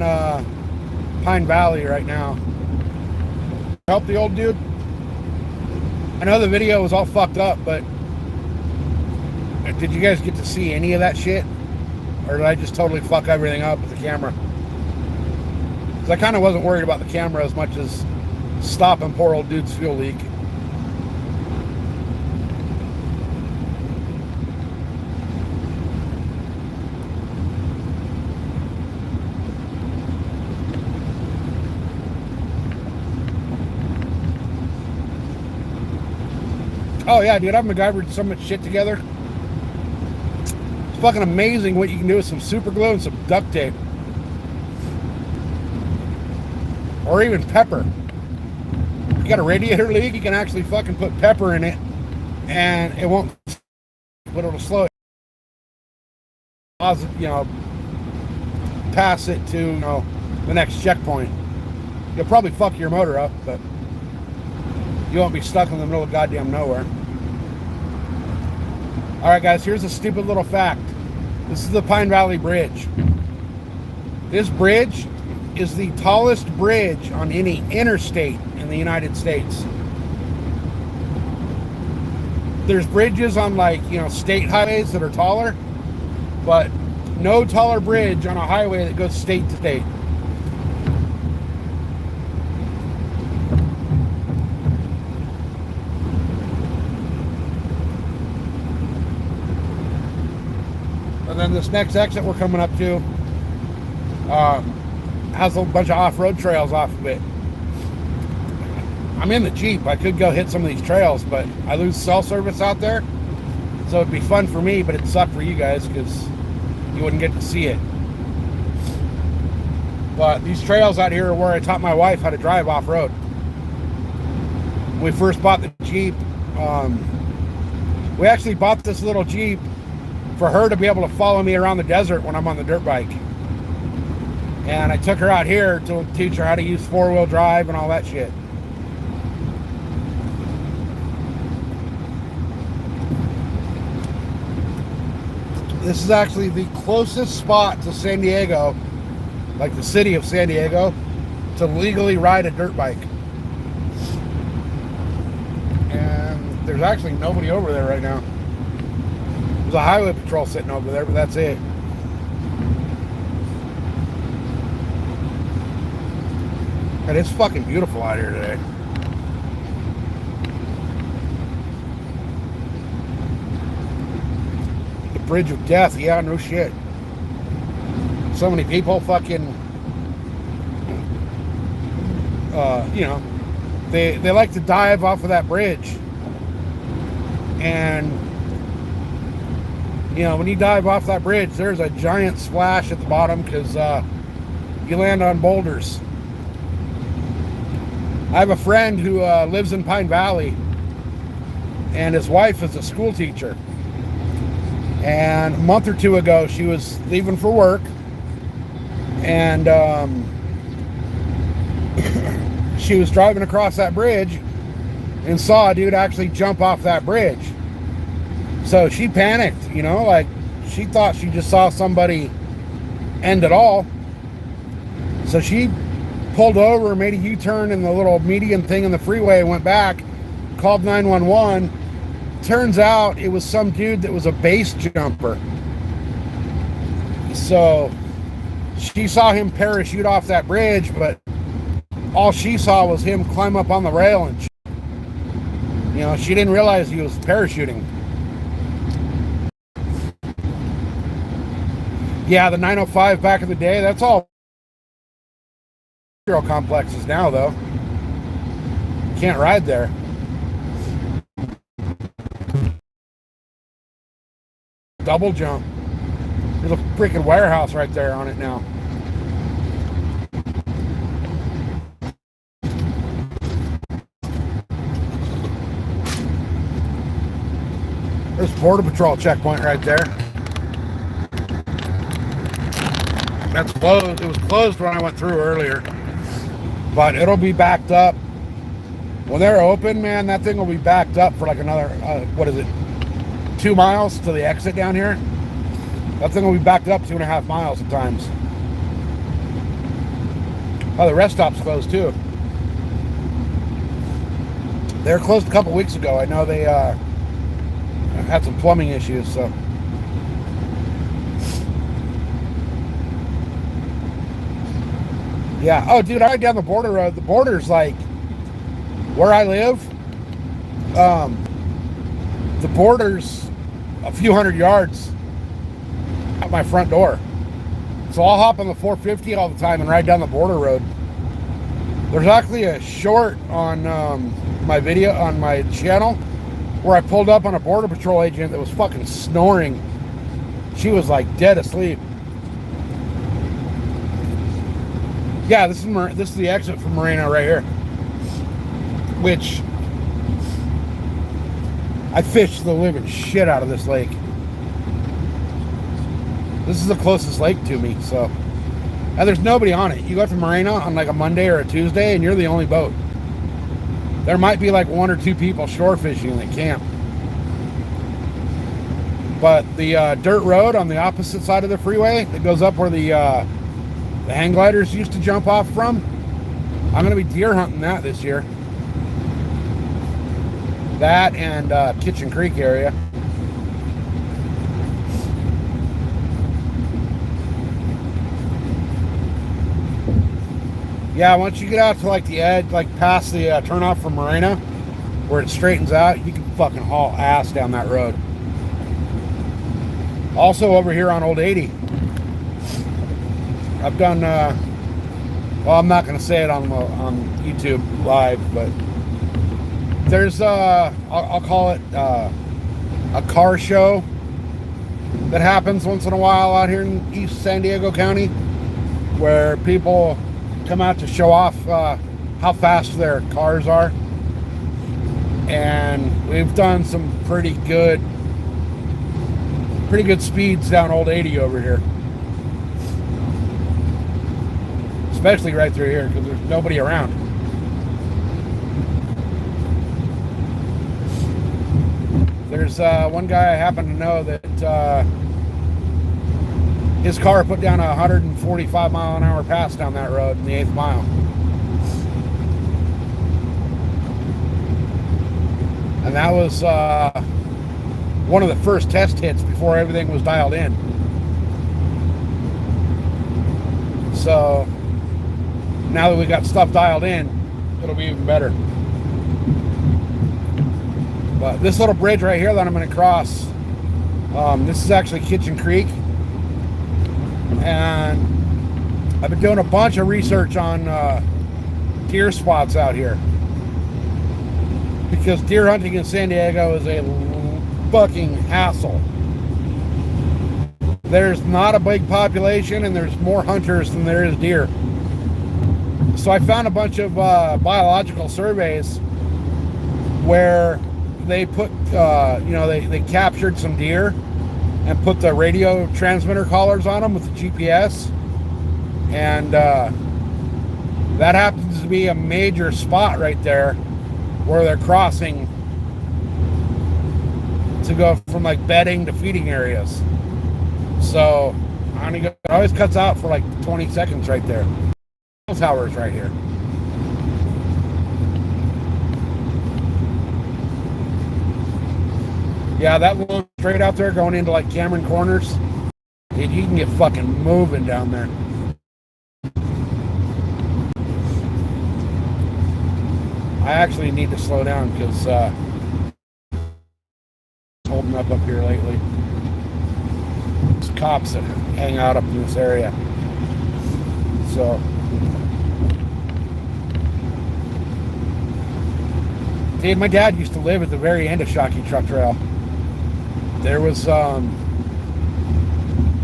Pine Valley right now. Help the old dude. I know the video was all fucked up, but did you guys get to see any of that shit? Or did I just totally fuck everything up with the camera? Because I kind of wasn't worried about the camera as much as stopping poor old dude's fuel leak. Oh yeah, dude, I've MacGyvered so much shit together. It's fucking amazing what you can do with some super glue and some duct tape. Or even pepper. If you got a radiator leak, you can actually fucking put pepper in it and it won't, but it'll slow it. Pause it, pass it to, the next checkpoint. You'll probably fuck your motor up, but you won't be stuck in the middle of goddamn nowhere. Alright guys, here's a stupid little fact. This is the Pine Valley Bridge. This bridge is the tallest bridge on any interstate in the United States. There's bridges on state highways that are taller, but no taller bridge on a highway that goes state to state. And then this next exit we're coming up to has a bunch of off-road trails off of it. I'm in the Jeep. I could go hit some of these trails, but I lose cell service out there. So it'd be fun for me, but it'd suck for you guys because you wouldn't get to see it. But these trails out here are where I taught my wife how to drive off-road. When we first bought the Jeep, we actually bought this little Jeep for her to be able to follow me around the desert when I'm on the dirt bike. And I took her out here to teach her how to use four-wheel drive and all that shit. This is actually the closest spot to San Diego, like the city of San Diego, to legally ride a dirt bike. And there's actually nobody over there right now. There's a highway patrol sitting over there, but that's it. And it's fucking beautiful out here today. bridge of death. Yeah, no shit. So many people fucking, you know, they like to dive off of that bridge. And, you know, when you dive off that bridge, there's a giant splash at the bottom because you land on boulders. I have a friend who lives in Pine Valley, and his wife is a school teacher. And a month or two ago, she was leaving for work, and she was driving across that bridge and saw a dude actually jump off that bridge. So she panicked, you know, like she thought she just saw somebody end it all. So she pulled over, made a U-turn in the little median thing in the freeway, went back, called 911. Turns out it was some dude that was a base jumper. So she saw him parachute off that bridge, but all she saw was him climb up on the rail, and you know, she didn't realize he was parachuting. Yeah, the 905 back in the day, that's all industrial complexes now, though. Can't ride there. Double jump. There's a freaking warehouse right there on it now. There's Border Patrol checkpoint right there. That's closed. It was closed when I went through earlier, but it'll be backed up. When they're open, man, that thing will be backed up for like another, what is it, 2 miles to the exit down here. That thing will be backed up 2.5 miles at times. Oh, the rest stop's closed too. They were closed a couple weeks ago. I know they had some plumbing issues, so. Yeah. Oh, dude, I ride down the border road. The border's like where I live. The border's a few hundred yards at my front door. So I'll hop on the 450 all the time and ride down the border road. There's actually a short on my video on my channel where I pulled up on a Border Patrol agent that was fucking snoring. She was like dead asleep. Yeah, this is the exit from Moreno right here, which I fished the living shit out of this lake. This is the closest lake to me, so. And there's nobody on it. You go to Moreno on like a Monday or a Tuesday and you're the only boat. There might be like 1 or 2 people shore fishing that camp. But the dirt road on the opposite side of the freeway that goes up where the hang gliders used to jump off from, I'm going to be deer hunting that this year. That and Kitchen Creek area. Yeah, once you get out to like the edge, like past the turnoff from Moreno, where it straightens out, you can fucking haul ass down that road. Also over here on Old 80, I've done, well, I'm not going to say it on YouTube live, but there's, I'll call it a car show that happens once in a while out here in East San Diego County, where people come out to show off how fast their cars are. And we've done some pretty good speeds down Old 80 over here. Especially right through here because there's nobody around. There's one guy I happen to know that his car put down a 145 mile an hour pass down that road in the 8th mile. And that was one of the first test hits before everything was dialed in. So now that we got stuff dialed in, it'll be even better. But this little bridge right here that I'm going to cross This is actually Kitchen Creek, and I've been doing a bunch of research on deer spots out here, because deer hunting in San Diego is a fucking hassle. There's not a big population, and there's more hunters than there is deer. So I found a bunch of biological surveys where they put, they captured some deer and put the radio transmitter collars on them with the GPS. And that happens to be a major spot right there where they're crossing to go from like bedding to feeding areas. So it always cuts out for like 20 seconds right there. Towers right here. Yeah, that little straight out there going into like Cameron Corners, dude, you can get fucking moving down there. I actually need to slow down because holding up here lately. There's cops that hang out up in this area. So dude, my dad used to live at the very end of Shockey Truck Trail. There was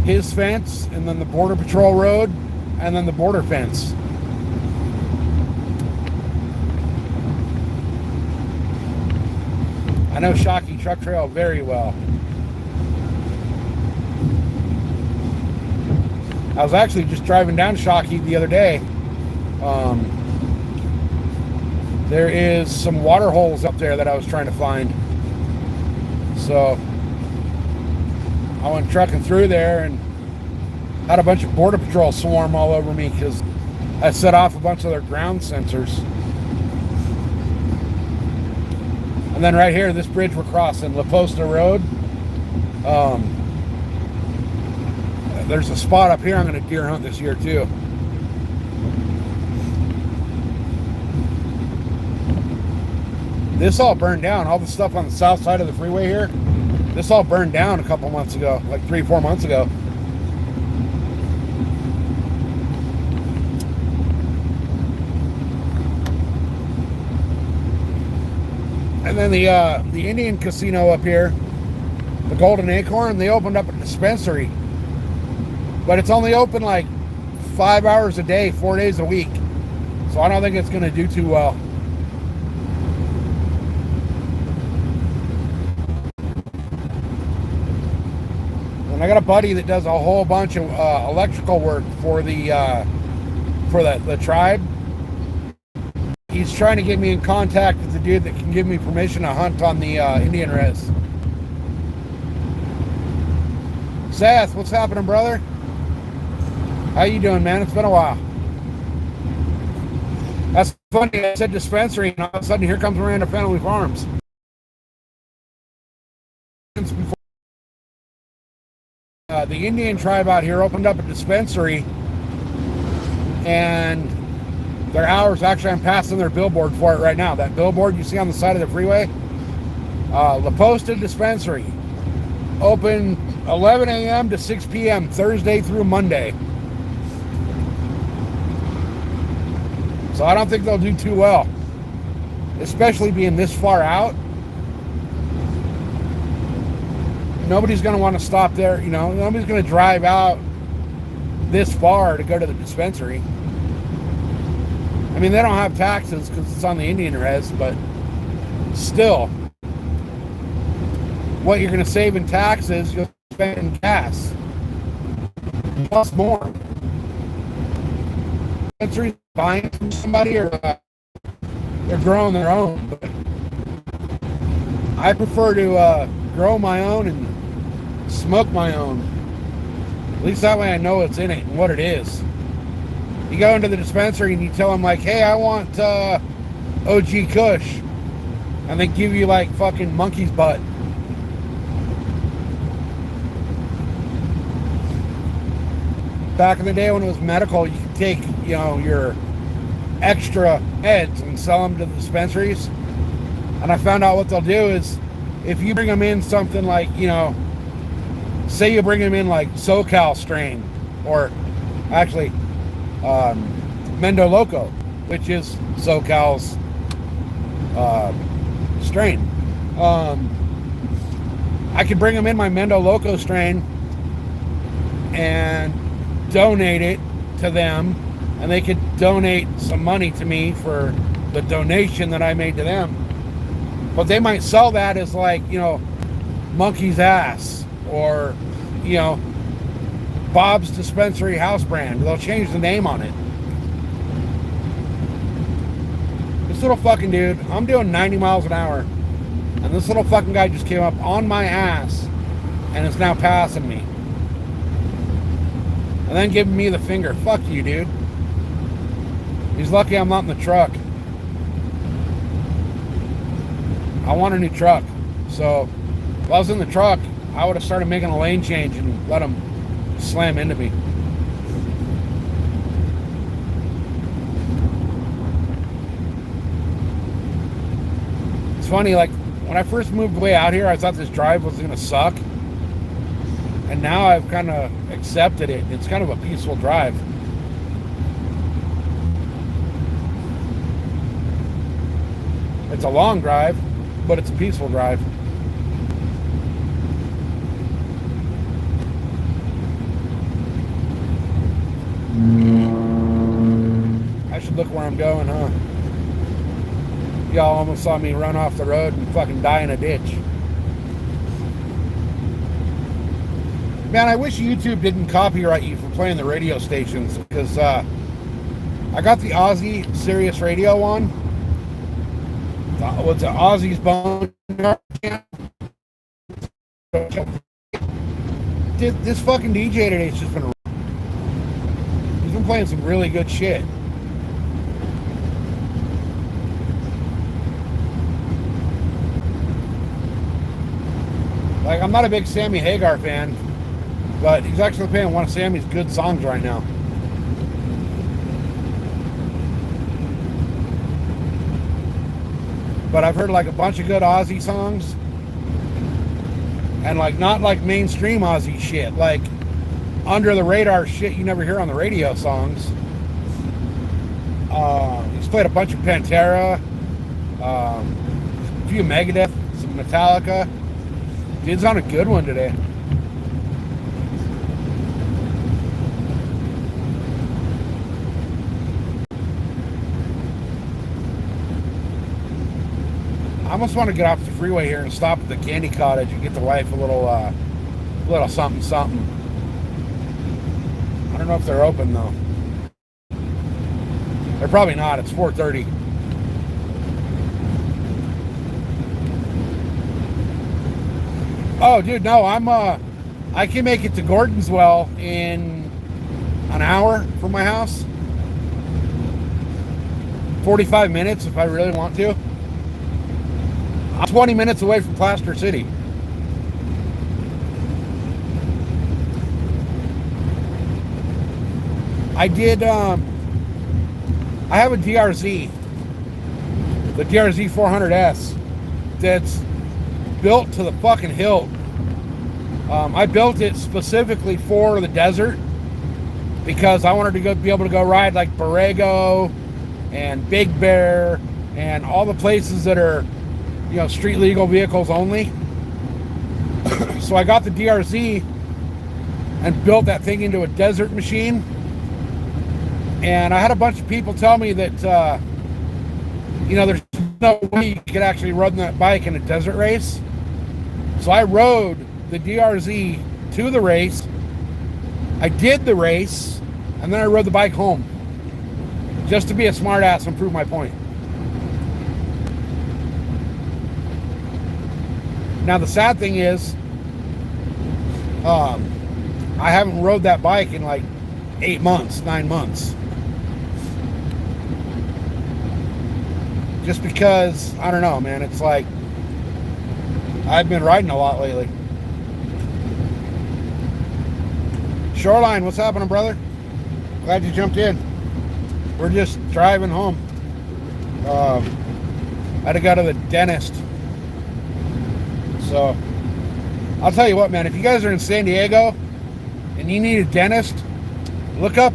his fence, and then the Border Patrol Road, and then the border fence. I know Shockey Truck Trail very well. I was actually just driving down Shockey the other day. There is some water holes up there that I was trying to find. So I went trucking through there and had a bunch of Border Patrol swarm all over me because I set off a bunch of their ground sensors. And then right here, this bridge we're crossing, La Posta Road. There's a spot up here I'm going to deer hunt this year too. This all burned down. All the stuff on the south side of the freeway here, this all burned down a couple months ago, like 3-4 months ago. And then the Indian casino up here, the Golden Acorn, they opened up a dispensary. But it's only open like 5 hours a day, 4 days a week. So I don't think it's going to do too well. And I got a buddy that does a whole bunch of electrical work for the tribe. He's trying to get me in contact with the dude that can give me permission to hunt on the Indian res. Seth, what's happening, brother? How you doing, man? It's been a while. That's funny. I said dispensary, and all of a sudden here comes Miranda Family Farms. The Indian tribe out here opened up a dispensary, and their hours, actually, I'm passing their billboard for it right now. That billboard you see on the side of the freeway, La Posta Dispensary, open 11 a.m. to 6 p.m. Thursday through Monday. So I don't think they'll do too well, especially being this far out. Nobody's going to want to stop there. Nobody's going to drive out this far to go to the dispensary. I mean, they don't have taxes because it's on the Indian res, but still, what you're going to save in taxes, you'll spend in gas. Plus more. Dispensaries buying from somebody, or they're growing their own. But I prefer to grow my own and smoke my own. At least that way I know what's in it and what it is. You go into the dispensary and you tell them like, hey, I want OG Kush, and they give you like fucking monkey's butt. Back in the day when it was medical, you could take, your extra heads and sell them to the dispensaries. And I found out what they'll do is, if you bring them in something like, say you bring him in like SoCal strain, or actually Mendo Loco, which is SoCal's strain. I could bring him in my Mendo Loco strain and donate it to them, and they could donate some money to me for the donation that I made to them. But they might sell that as like, you know, Monkey's Ass, or, you know, Bob's Dispensary House Brand. They'll change the name on it. This little fucking dude, I'm doing 90 miles an hour, and this little fucking guy just came up on my ass and is now passing me. And then giving me the finger. Fuck you, dude. He's lucky I'm not in the truck. I want a new truck. So if I was in the truck, I would have started making a lane change and let him slam into me. It's funny, like, when I first moved way out here, I thought this drive was gonna suck. And now I've kind of accepted it. It's kind of a peaceful drive. It's a long drive, but it's a peaceful drive. I should look where I'm going, huh? Y'all almost saw me run off the road and fucking die in a ditch. Man, I wish YouTube didn't copyright you for playing the radio stations, because I got the Aussie Sirius Radio one. What's it, Aussie's Bone? This fucking DJ today's just been... He's been playing some really good shit. Like, I'm not a big Sammy Hagar fan, but he's actually playing one of Sammy's good songs right now. But I've heard like a bunch of good Aussie songs, and like not like mainstream Aussie shit, like under the radar shit you never hear on the radio songs. He's played a bunch of Pantera, a few Megadeth, some Metallica. Dude's on a good one today. I almost want to get off the freeway here and stop at the Candy Cottage and get the wife a little something something. I don't know if they're open though. They're probably not. It's 4:30. Oh, dude, no, I can make it to Gordonswell in an hour from my house. 45 minutes if I really want to. I'm 20 minutes away from Plaster City. I have a DRZ, the DRZ 400S, that's built to the fucking hilt. I built it specifically for the desert because I wanted to be able to go ride like Borrego and Big Bear and all the places that are, you know, street legal vehicles only. So I got the DRZ and built that thing into a desert machine. And I had a bunch of people tell me that, you know, there's no way you could actually run that bike in a desert race. So I rode the DRZ to the race. I did the race, and then I rode the bike home. Just to be a smart ass and prove my point. Now the sad thing is, I haven't rode that bike in like 8 months, 9 months. Just because, I don't know, man, it's like, I've been riding a lot lately. Shoreline, what's happening, brother? Glad you jumped in. We're just driving home. I had to go to the dentist. So, I'll tell you what, man. If you guys are in San Diego and you need a dentist, look up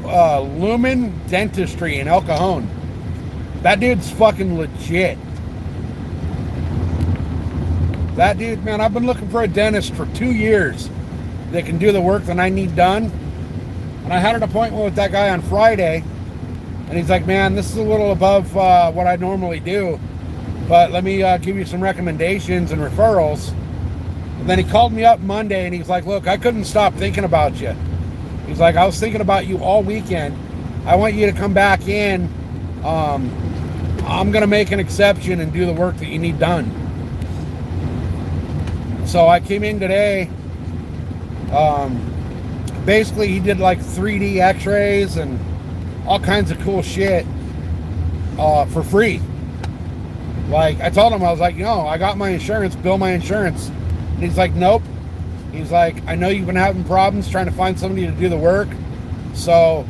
Lumen Dentistry in El Cajon. That dude's fucking legit. That dude, man, I've been looking for a dentist for 2 years that can do the work that I need done. And I had an appointment with that guy on Friday. And he's like, man, this is a little above what I normally do. But let me give you some recommendations and referrals. And then he called me up Monday and he's like, look, I couldn't stop thinking about you. He's like, I was thinking about you all weekend. I want you to come back in. I'm going to make an exception and do the work that you need done. So I came in today. Basically, he did like 3D x-rays and all kinds of cool shit for free. Like, I told him, I was like, I got my insurance, bill my insurance. And he's like, nope. He's like, I know you've been having problems trying to find somebody to do the work. So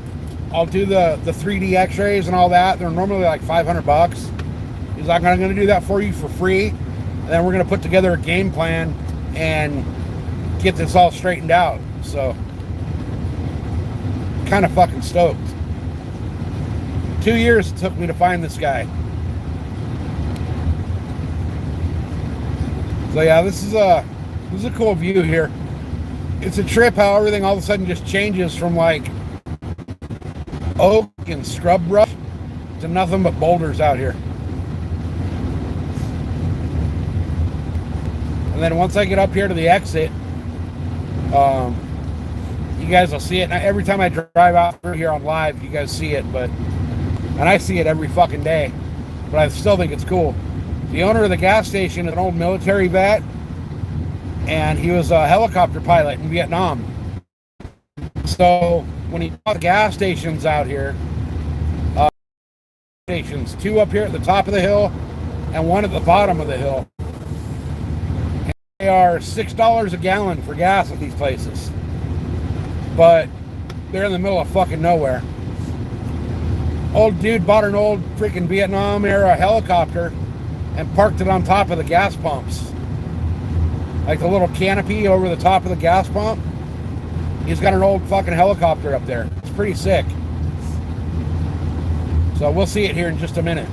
I'll do the 3D x-rays and all that. They're normally like $500. He's like, I'm going to do that for you for free. And then we're going to put together a game plan and get this all straightened out. So, kind of fucking stoked. 2 years it took me to find this guy. So yeah, this is a cool view here. It's a trip how everything all of a sudden just changes from like oak and scrub brush to nothing but boulders out here. And then once I get up here to the exit, you guys will see it. Now, every time I drive out through here on live, you guys see it, and I see it every fucking day, but I still think it's cool. The owner of the gas station is an old military vet, and he was a helicopter pilot in Vietnam. So when he bought the gas stations out here, stations, 2 up here at the top of the hill and 1 at the bottom of the hill. And they are $6 a gallon for gas at these places. But they're in the middle of fucking nowhere. Old dude bought an old freaking Vietnam era helicopter and parked it on top of the gas pumps. Like the little canopy over the top of the gas pump. He's got an old fucking helicopter up there. It's pretty sick. So we'll see it here in just a minute.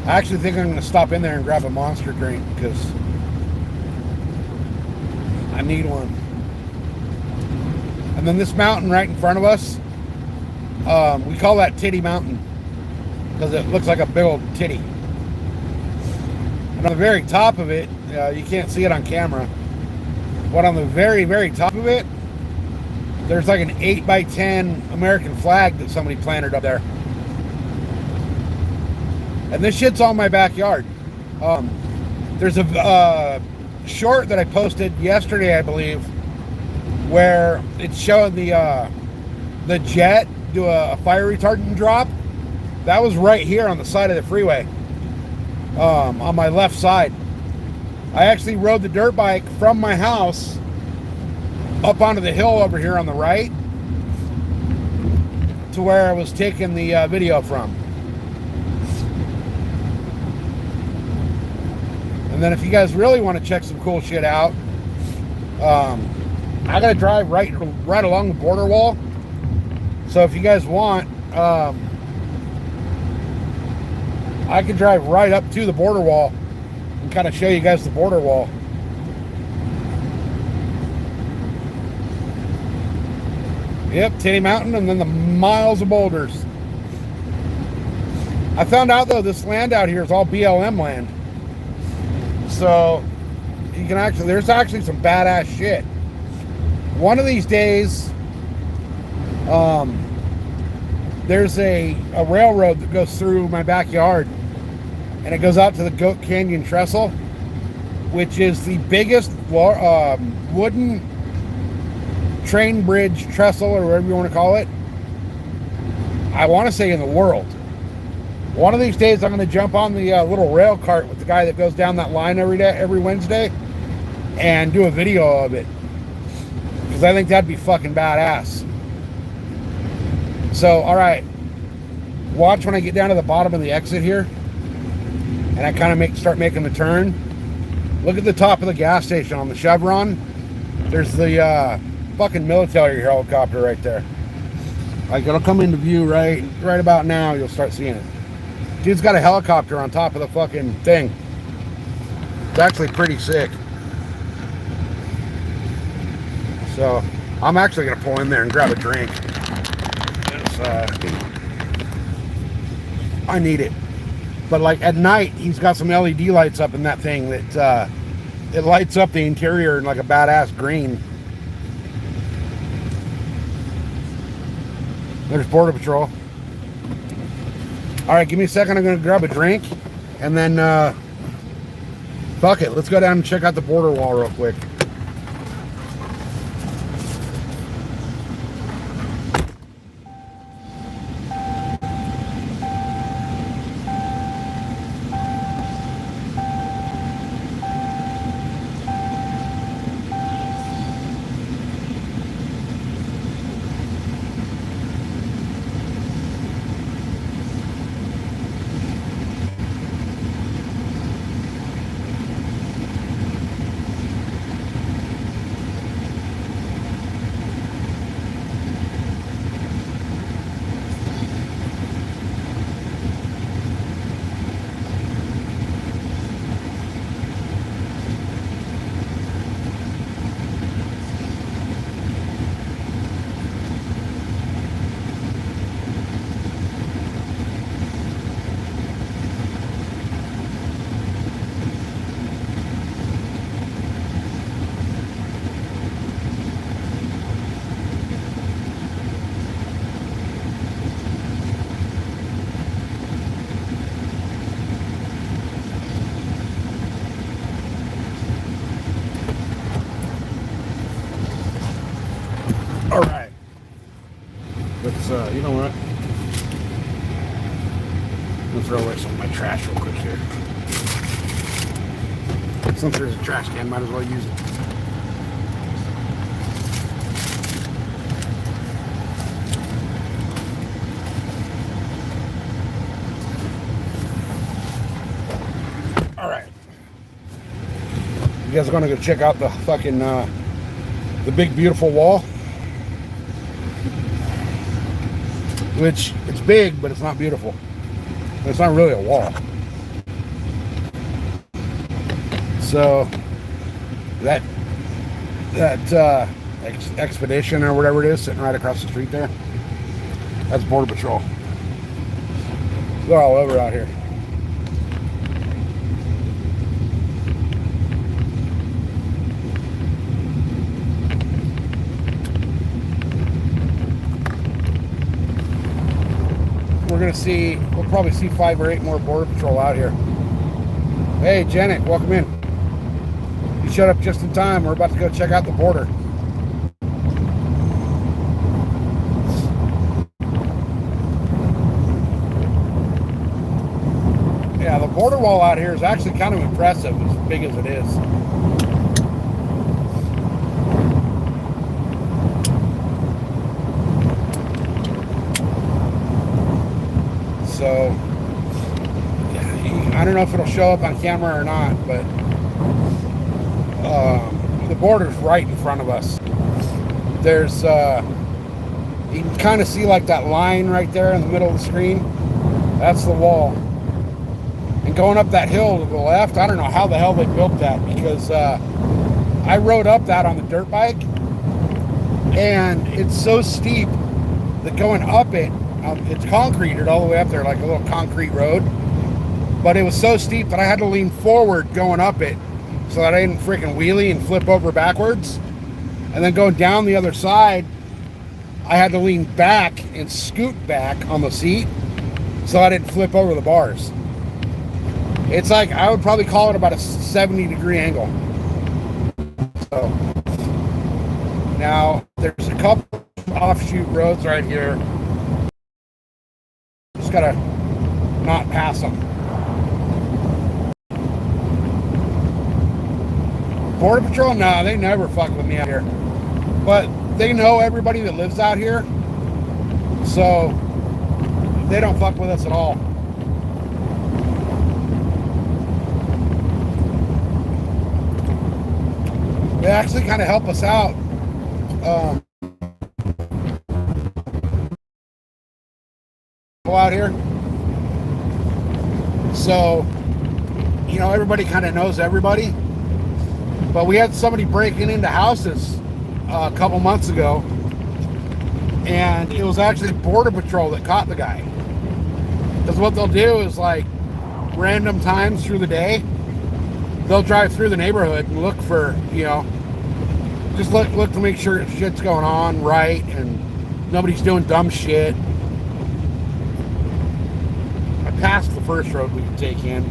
I actually think I'm going to stop in there and grab a Monster drink because I need one. And then this mountain right in front of us, we call that Titty Mountain because it looks like a big old titty. And on the very top of it, you can't see it on camera, but on the very, very top of it, there's like an 8x10 American flag that somebody planted up there. And this shit's all my backyard. There's a short that I posted yesterday, I believe, where it's showing the jet do a fire retardant drop. That was right here on the side of the freeway, on my left side. I actually rode the dirt bike from my house up onto the hill over here on the right to where I was taking the video from. And then if you guys really want to check some cool shit out, I gotta drive right along the border wall. So if you guys want, I can drive right up to the border wall and kind of show you guys the border wall. Yep, Titty Mountain, and then the miles of boulders. I found out though this land out here is all BLM land. So you can actually, there's actually some badass shit. One of these days, there's a railroad that goes through my backyard, and it goes out to the Goat Canyon Trestle, which is the biggest wooden train bridge trestle, or whatever you want to call it, I want to say in the world. One of these days I'm going to jump on the little rail cart with the guy that goes down that line every Wednesday and do a video of it, because I think that'd be fucking badass. So alright, watch when I get down to the bottom of the exit here. and I kind of start making the turn. Look at the top of the gas station on the Chevron. There's the fucking military helicopter right there. Like, it'll come into view right about now. You'll start seeing it. Dude's got a helicopter on top of the fucking thing. It's actually pretty sick. So I'm actually gonna pull in there and grab a drink. I need it. But like at night, he's got some LED lights up in that thing that it lights up the interior in like a badass green. There's Border Patrol. All right, give me a second. I'm gonna grab a drink, and then fuck it. Let's go down and check out the border wall real quick. All right. Let's, you know what? I'm gonna throw away some of my trash real quick here. Since there's a trash can, might as well use it. All right. You guys are gonna go check out the fucking, the big beautiful wall? Which, it's big, but it's not beautiful. It's not really a wall. So, that expedition or whatever it is sitting right across the street there, that's Border Patrol. They're all over out here. We'll probably see 5 or 8 more Border Patrol out here. Hey, Janet, welcome in. You showed up just in time. We're about to go check out the border. Yeah, the border wall out here is actually kind of impressive, as big as it is. So, I don't know if it'll show up on camera or not, but the border's right in front of us. There's, you can kind of see like that line right there in the middle of the screen. That's the wall. And going up that hill to the left, I don't know how the hell they built that, because I rode up that on the dirt bike, and it's so steep that going up it, it's concreted all the way up there, like a little concrete road. But it was so steep that I had to lean forward going up it so that I didn't freaking wheelie and flip over backwards. And then going down the other side, I had to lean back and scoot back on the seat so I didn't flip over the bars. It's like, I would probably call it about a 70-degree angle. So, now, there's a couple offshoot roads right here. Just gotta not pass them. Border Patrol, no, they never fuck with me out here. But they know everybody that lives out here, so they don't fuck with us at all. they actually kind of help us out. Out here. So, you know, everybody kind of knows everybody. But we had somebody breaking into houses a couple months ago. And it was actually Border Patrol that caught the guy. Because what they'll do is, like, random times through the day, they'll drive through the neighborhood and look for, you know, just look to make sure shit's going on right and nobody's doing dumb shit. I passed the first road we could take in.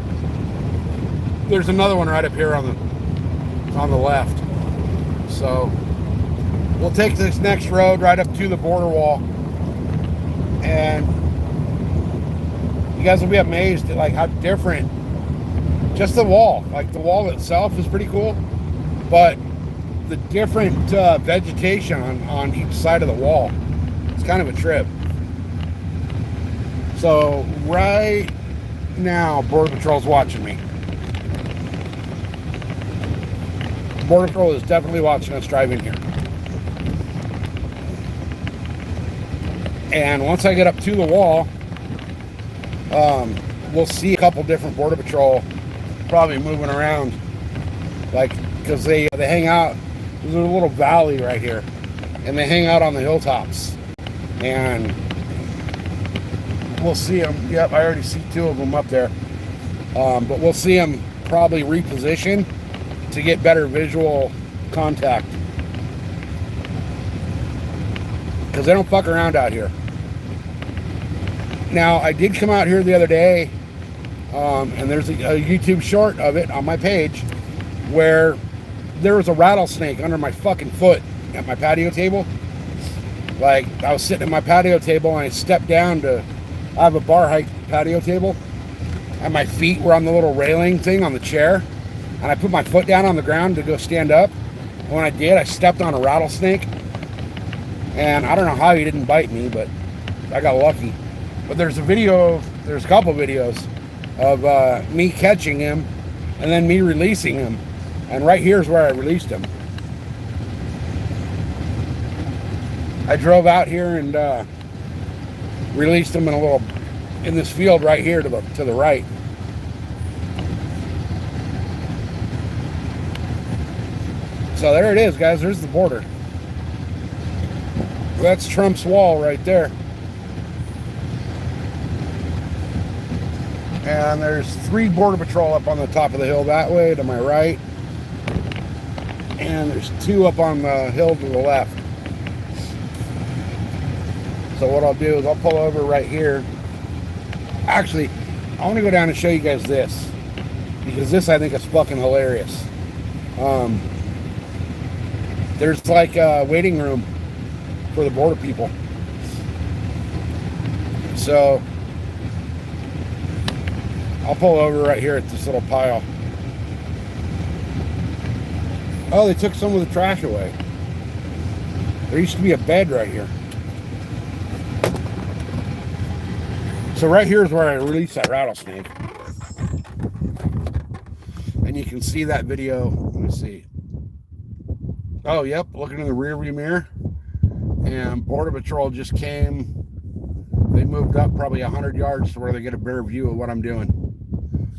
There's another one right up here on the left. So we'll take this next road right up to the border wall, and you guys will be amazed at like how different just the wall, like the wall itself is pretty cool, but the different vegetation on each side of the wall, it's kind of a trip. So right now Border Patrol's watching me. Border Patrol is definitely watching us drive in here. And once I get up to the wall, we'll see a couple different Border Patrol probably moving around, like, because they hang out. There's a little valley right here, and they hang out on the hilltops, and we'll see them. Yep, I already see two of them up there, but we'll see them probably reposition to get better visual contact, because they don't fuck around out here. Now, I did come out here the other day, and there's a YouTube short of it on my page where there was a rattlesnake under my fucking foot at my patio table. Like, I was sitting at my patio table and I stepped down I have a bar height patio table, and my feet were on the little railing thing on the chair, and I put my foot down on the ground to go stand up. And when I did, I stepped on a rattlesnake, and I don't know how he didn't bite me, but I got lucky. But there's a couple videos of me catching him and then me releasing him. And right here is where I released him. I drove out here and released him in this field right here to the right. So there it is, guys. There's the border. That's Trump's wall right there. And there's 3 Border Patrol up on the top of the hill that way to my right. And there's 2 up on the hill to the left. So what I'll do is I'll pull over right here. Actually, I want to go down and show you guys this, because this I think is fucking hilarious. There's like a waiting room for the border people. So I'll pull over right here at this little pile. Oh, they took some of the trash away. There used to be a bed right here. So right here is where I released that rattlesnake. And you can see that video. Let me see. Oh, yep. Looking in the rear view mirror. And Border Patrol just came. They moved up probably 100 yards to where they get a better view of what I'm doing.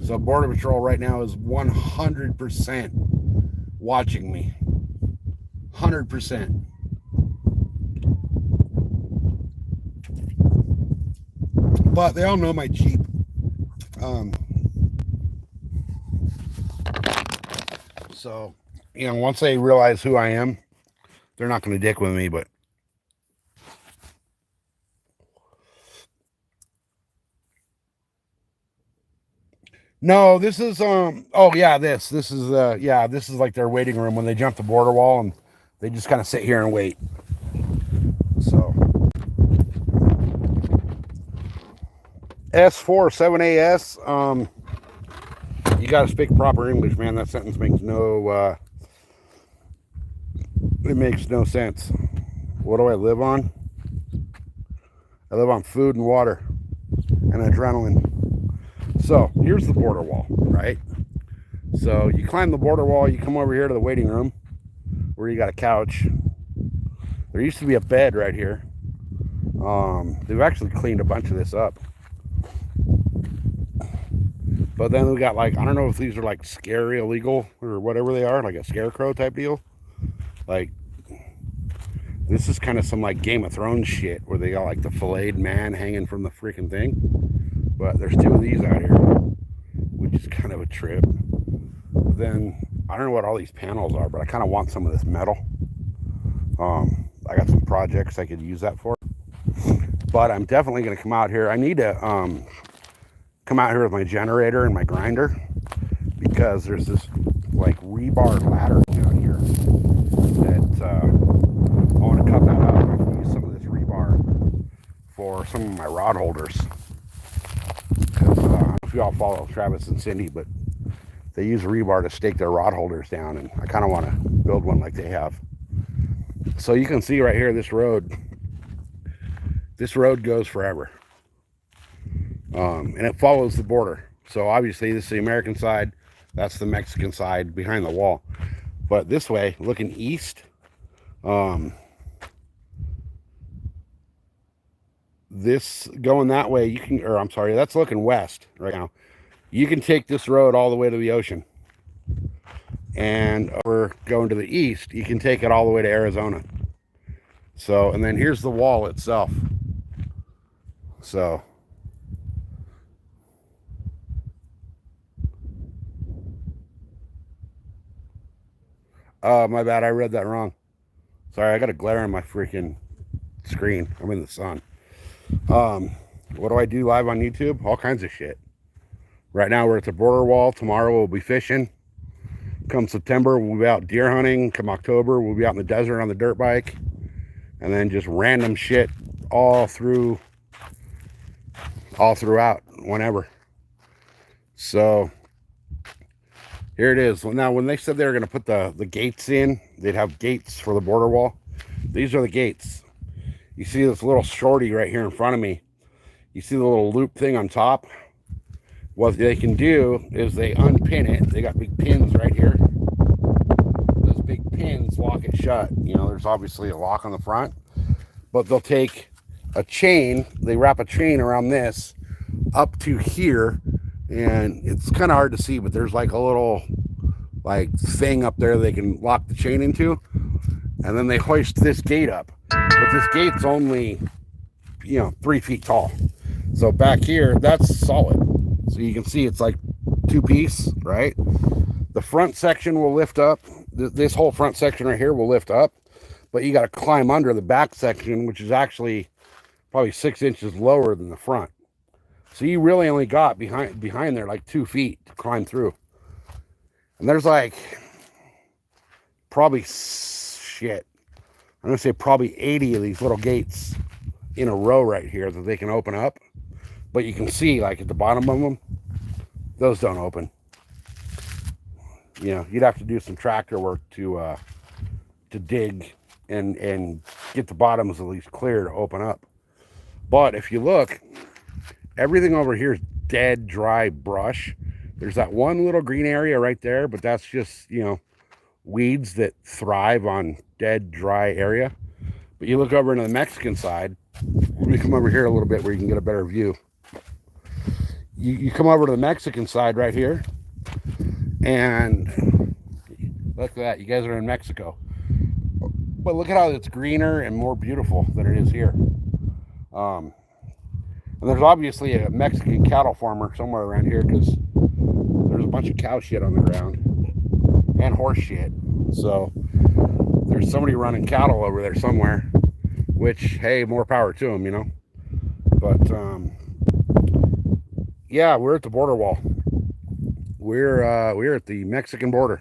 So Border Patrol right now is 100% watching me. 100%. But they all know my Jeep. So, you know, once they realize who I am, they're not going to dick with me, but no, this is oh yeah, this is this is like their waiting room when they jump the border wall, and they just kind of sit here and wait. So S4 7AS, you got to speak proper English, man. That sentence makes no it makes no sense. What do I live on? I live on food and water and adrenaline. So here's the border wall, right? So you climb the border wall, you come over here to the waiting room, where you got a couch. There used to be a bed right here. They've actually cleaned a bunch of this up. But then we got like, I don't know if these are like scary illegal or whatever they are, like a scarecrow type deal. Like, this is kind of some like Game of Thrones shit where they got like the filleted man hanging from the freaking thing. But there's two of these out here, which is kind of a trip. But then I don't know what all these panels are, but I kind of want some of this metal. I got some projects I could use that for. But I'm definitely going to come out here. I need to come out here with my generator and my grinder, because there's this like rebar ladder down here that I want to cut that out. I'm going to use some of this rebar for some of my rod holders. Because I don't know if you all follow Travis and Cindy, but they use rebar to stake their rod holders down, and I kind of want to build one like they have. So you can see right here, this road goes forever. And it follows the border. So obviously this is the American side, that's the Mexican side behind the wall. But this way, looking east, this going that way, you can, or I'm sorry, that's looking west right now. You can take this road all the way to the ocean. And over going to the east, you can take it all the way to Arizona. So, and then here's the wall itself. So, my bad, I read that wrong. Sorry, I got a glare on my freaking screen. I'm in the sun. What do I do live on YouTube? All kinds of shit. Right now we're at the border wall. Tomorrow we'll be fishing. Come September, we'll be out deer hunting. Come October, we'll be out in the desert on the dirt bike. And then just random shit all throughout, whenever. So here it is. Now, when they said they were going to put the gates in, they'd have gates for the border wall. These are the gates. You see this little shorty right here in front of me. You see the little loop thing on top? What they can do is they unpin it. They got big pins right here. Those big pins lock it shut. You know, there's obviously a lock on the front. But they'll take a chain. They wrap a chain around this up to here. And it's kind of hard to see, but there's like a little like thing up there they can lock the chain into. And then they hoist this gate up. But this gate's only, 3 feet tall. So back here, that's solid. So you can see it's like 2-piece, right? The front section will lift up. This whole front section right here will lift up. But you got to climb under the back section, which is actually probably 6 inches lower than the front. So you really only got behind there like 2 feet to climb through. And there's like probably I'm going to say probably 80 of these little gates in a row right here that they can open up. But you can see like at the bottom of them, those don't open. You'd have to do some tractor work to dig and get the bottoms at least clear to open up. But if you look, everything over here is dead, dry brush. There's that one little green area right there, but that's just, weeds that thrive on dead, dry area. But you look over into the Mexican side. Let me come over here a little bit where you can get a better view. You come over to the Mexican side right here, and look at that. You guys are in Mexico. But look at how it's greener and more beautiful than it is here. And there's obviously a Mexican cattle farmer somewhere around here, because there's a bunch of cow shit on the ground and horse shit. So there's somebody running cattle over there somewhere, which, hey, more power to them, But yeah, we're at the border wall. We're at the Mexican border.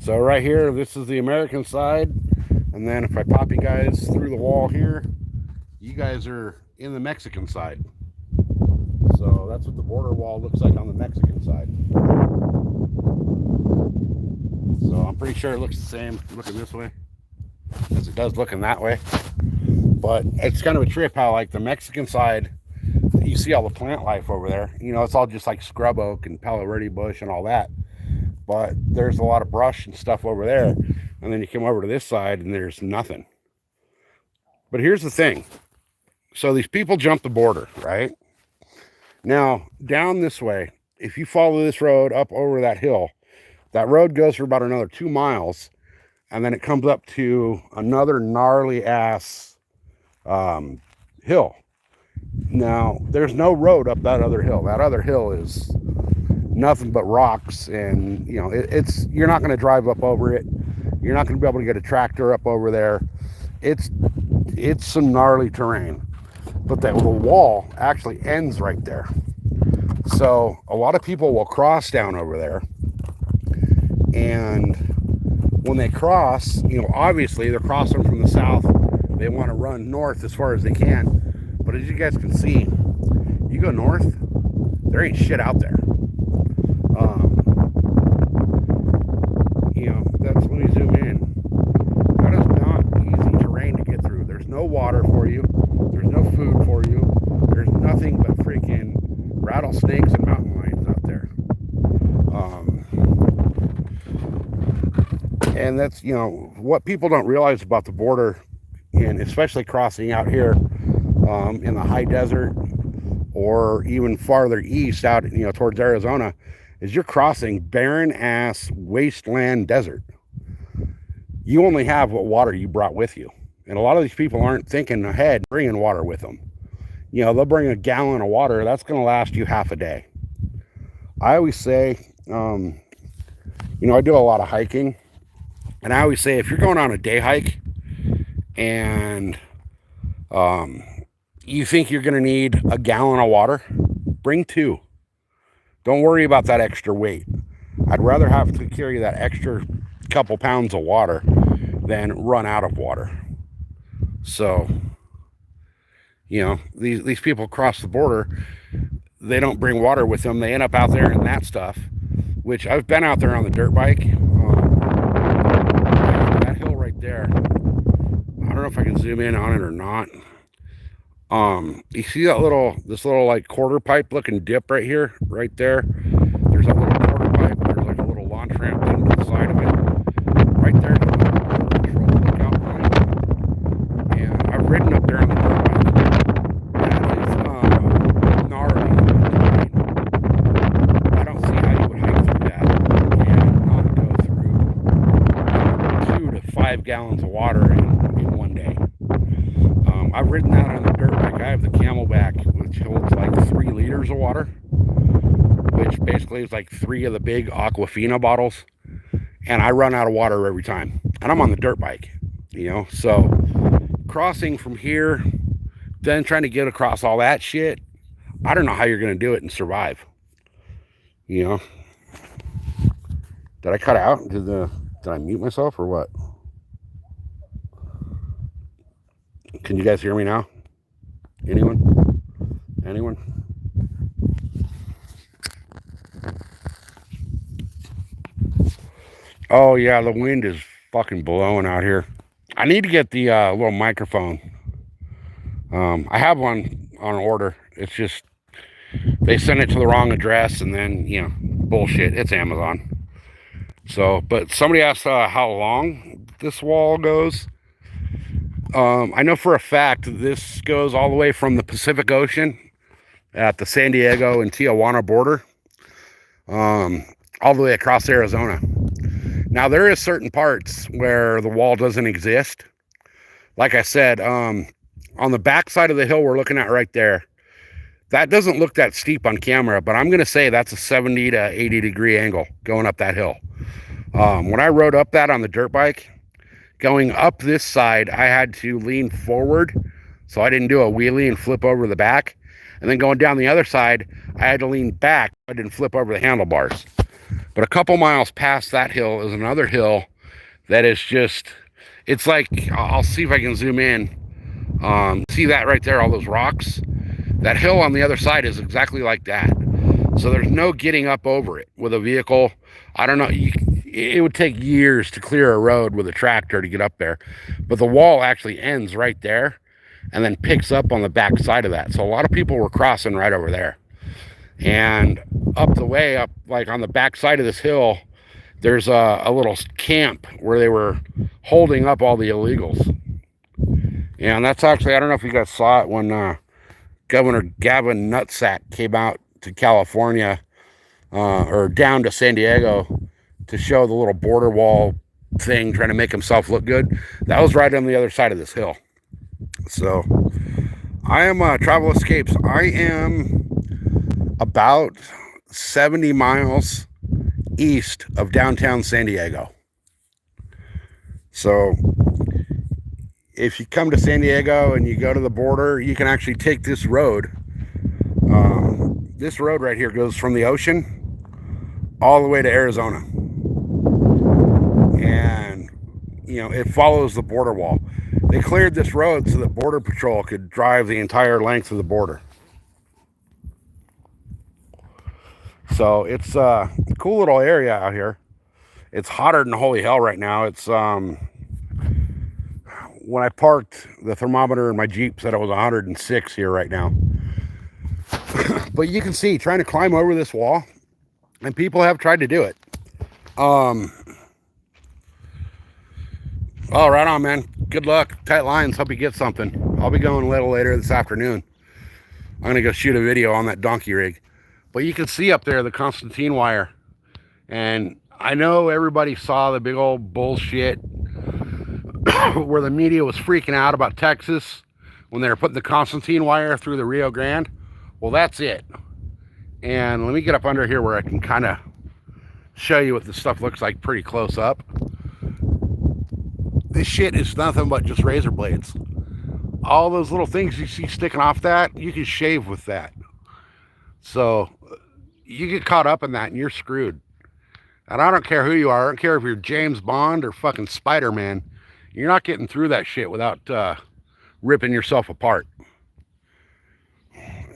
So right here, this is the American side, and then if I pop you guys through the wall here, you guys are in the Mexican side. So that's what the border wall looks like on the Mexican side. So I'm pretty sure it looks the same looking this way as it does looking that way. But it's kind of a trip how like the Mexican side, you see all the plant life over there. It's all just like scrub oak and Palo Verde bush and all that. But there's a lot of brush and stuff over there. And then you come over to this side and there's nothing. But here's the thing. So these people jump the border, right? Now, down this way, if you follow this road up over that hill, that road goes for about another 2 miles, and then it comes up to another gnarly ass hill. Now, there's no road up that other hill. That other hill is nothing but rocks, and you know, it's you're not going to drive up over it. You're not going to be able to get a tractor up over there. It's some gnarly terrain. But the wall actually ends right there. So a lot of people will cross down over there. And when they cross, you know, obviously they're crossing from the south. They want to run north as far as they can. But as you guys can see, you go north, there ain't shit out there. You know, that's when we zoom in. That is not easy terrain to get through. There's no water for you. There's no food for you. There's nothing but freaking rattlesnakes and mountain lions out there. And that's, you know, what people don't realize about the border, and especially crossing out here in the high desert or even farther east out, you know, towards Arizona, is you're crossing barren ass wasteland desert. You only have what water you brought with you. And a lot of these people aren't thinking ahead, bringing water with them. You know, they'll bring a gallon of water. That's going to last you half a day. I always say, you know, I do a lot of hiking. And I always say, if you're going on a day hike and you think you're going to need a gallon of water, bring 2. Don't worry about that extra weight. I'd rather have to carry that extra couple pounds of water than run out of water. So, you know, these people cross the border, they don't bring water with them. They end up out there in that stuff, which I've been out there on the dirt bike. That hill right there, I don't know if I can zoom in on it or not. You see that this little like quarter pipe looking dip right here, right there? There's that little quarter pipe. There's like a little launch ramp down to the side of it. Right there, there's a border control lookout point. And I've ridden up there on the dirt bike. That is gnarly. I don't see how you would hike through that and not go through 2 to 5 gallons of water in one day. I've ridden that on the dirt bike. I have the Camelback, which holds like 3 liters of water, which basically is like 3 of the big Aquafina bottles. And I run out of water every time. And I'm on the dirt bike, you know. So crossing from here, then trying to get across all that shit, I don't know how you're going to do it and survive. You know. Did I cut out? Did I mute myself or what? Can you guys hear me now? Anyone? Anyone? Oh yeah, the wind is fucking blowing out here. I need to get the little microphone. I have one on order. It's just they send it to the wrong address, and then, you know, bullshit. It's Amazon. So, but somebody asked how long this wall goes. I know for a fact this goes all the way from the Pacific Ocean at the San Diego and Tijuana border, all the way across Arizona. Now, there is certain parts where the wall doesn't exist. Like I said, on the back side of the hill we're looking at right there, that doesn't look that steep on camera, but I'm going to say that's a 70 to 80 degree angle going up that hill. When I rode up that on the dirt bike, going up this side, I had to lean forward so I didn't do a wheelie and flip over the back. And then going down the other side, I had to lean back. I didn't flip over the handlebars. But a couple miles past that hill is another hill that is just, it's like, I'll see if I can zoom in. See that right there, all those rocks? That hill on the other side is exactly like that. So there's no getting up over it with a vehicle. I don't know. It would take years to clear a road with a tractor to get up there. But the wall actually ends right there and then picks up on the back side of that. So a lot of people were crossing right over there. And up the way, up like on the back side of this hill, there's a little camp where they were holding up all the illegals. And that's actually, I don't know if you guys saw it when Governor Gavin Nutsack came out to California or down to San Diego to show the little border wall thing, trying to make himself look good. That was right on the other side of this hill. So I am Travel Escapes. I am about 70 miles east of downtown San Diego. So if you come to San Diego and you go to the border, you can actually take this road. This road right here goes from the ocean all the way to Arizona. And, you know, it follows the border wall. They cleared this road so that Border Patrol could drive the entire length of the border. So it's a cool little area out here. It's hotter than holy hell right now. It's when I parked, the thermometer in my Jeep said it was 106 here right now. But you can see, trying to climb over this wall, and people have tried to do it. Oh, right on, man. Good luck. Tight lines. Hope you get something. I'll be going a little later this afternoon. I'm going to go shoot a video on that donkey rig. But you can see up there the Constantine wire. And I know everybody saw the big old bullshit where the media was freaking out about Texas when they were putting the Constantine wire through the Rio Grande. Well, that's it. And let me get up under here where I can kind of show you what this stuff looks like pretty close up. This shit is nothing but just razor blades. All those little things you see sticking off that, you can shave with that. So you get caught up in that and you're screwed. And I don't care who you are. I don't care if you're James Bond or fucking Spider-Man. You're not getting through that shit without ripping yourself apart.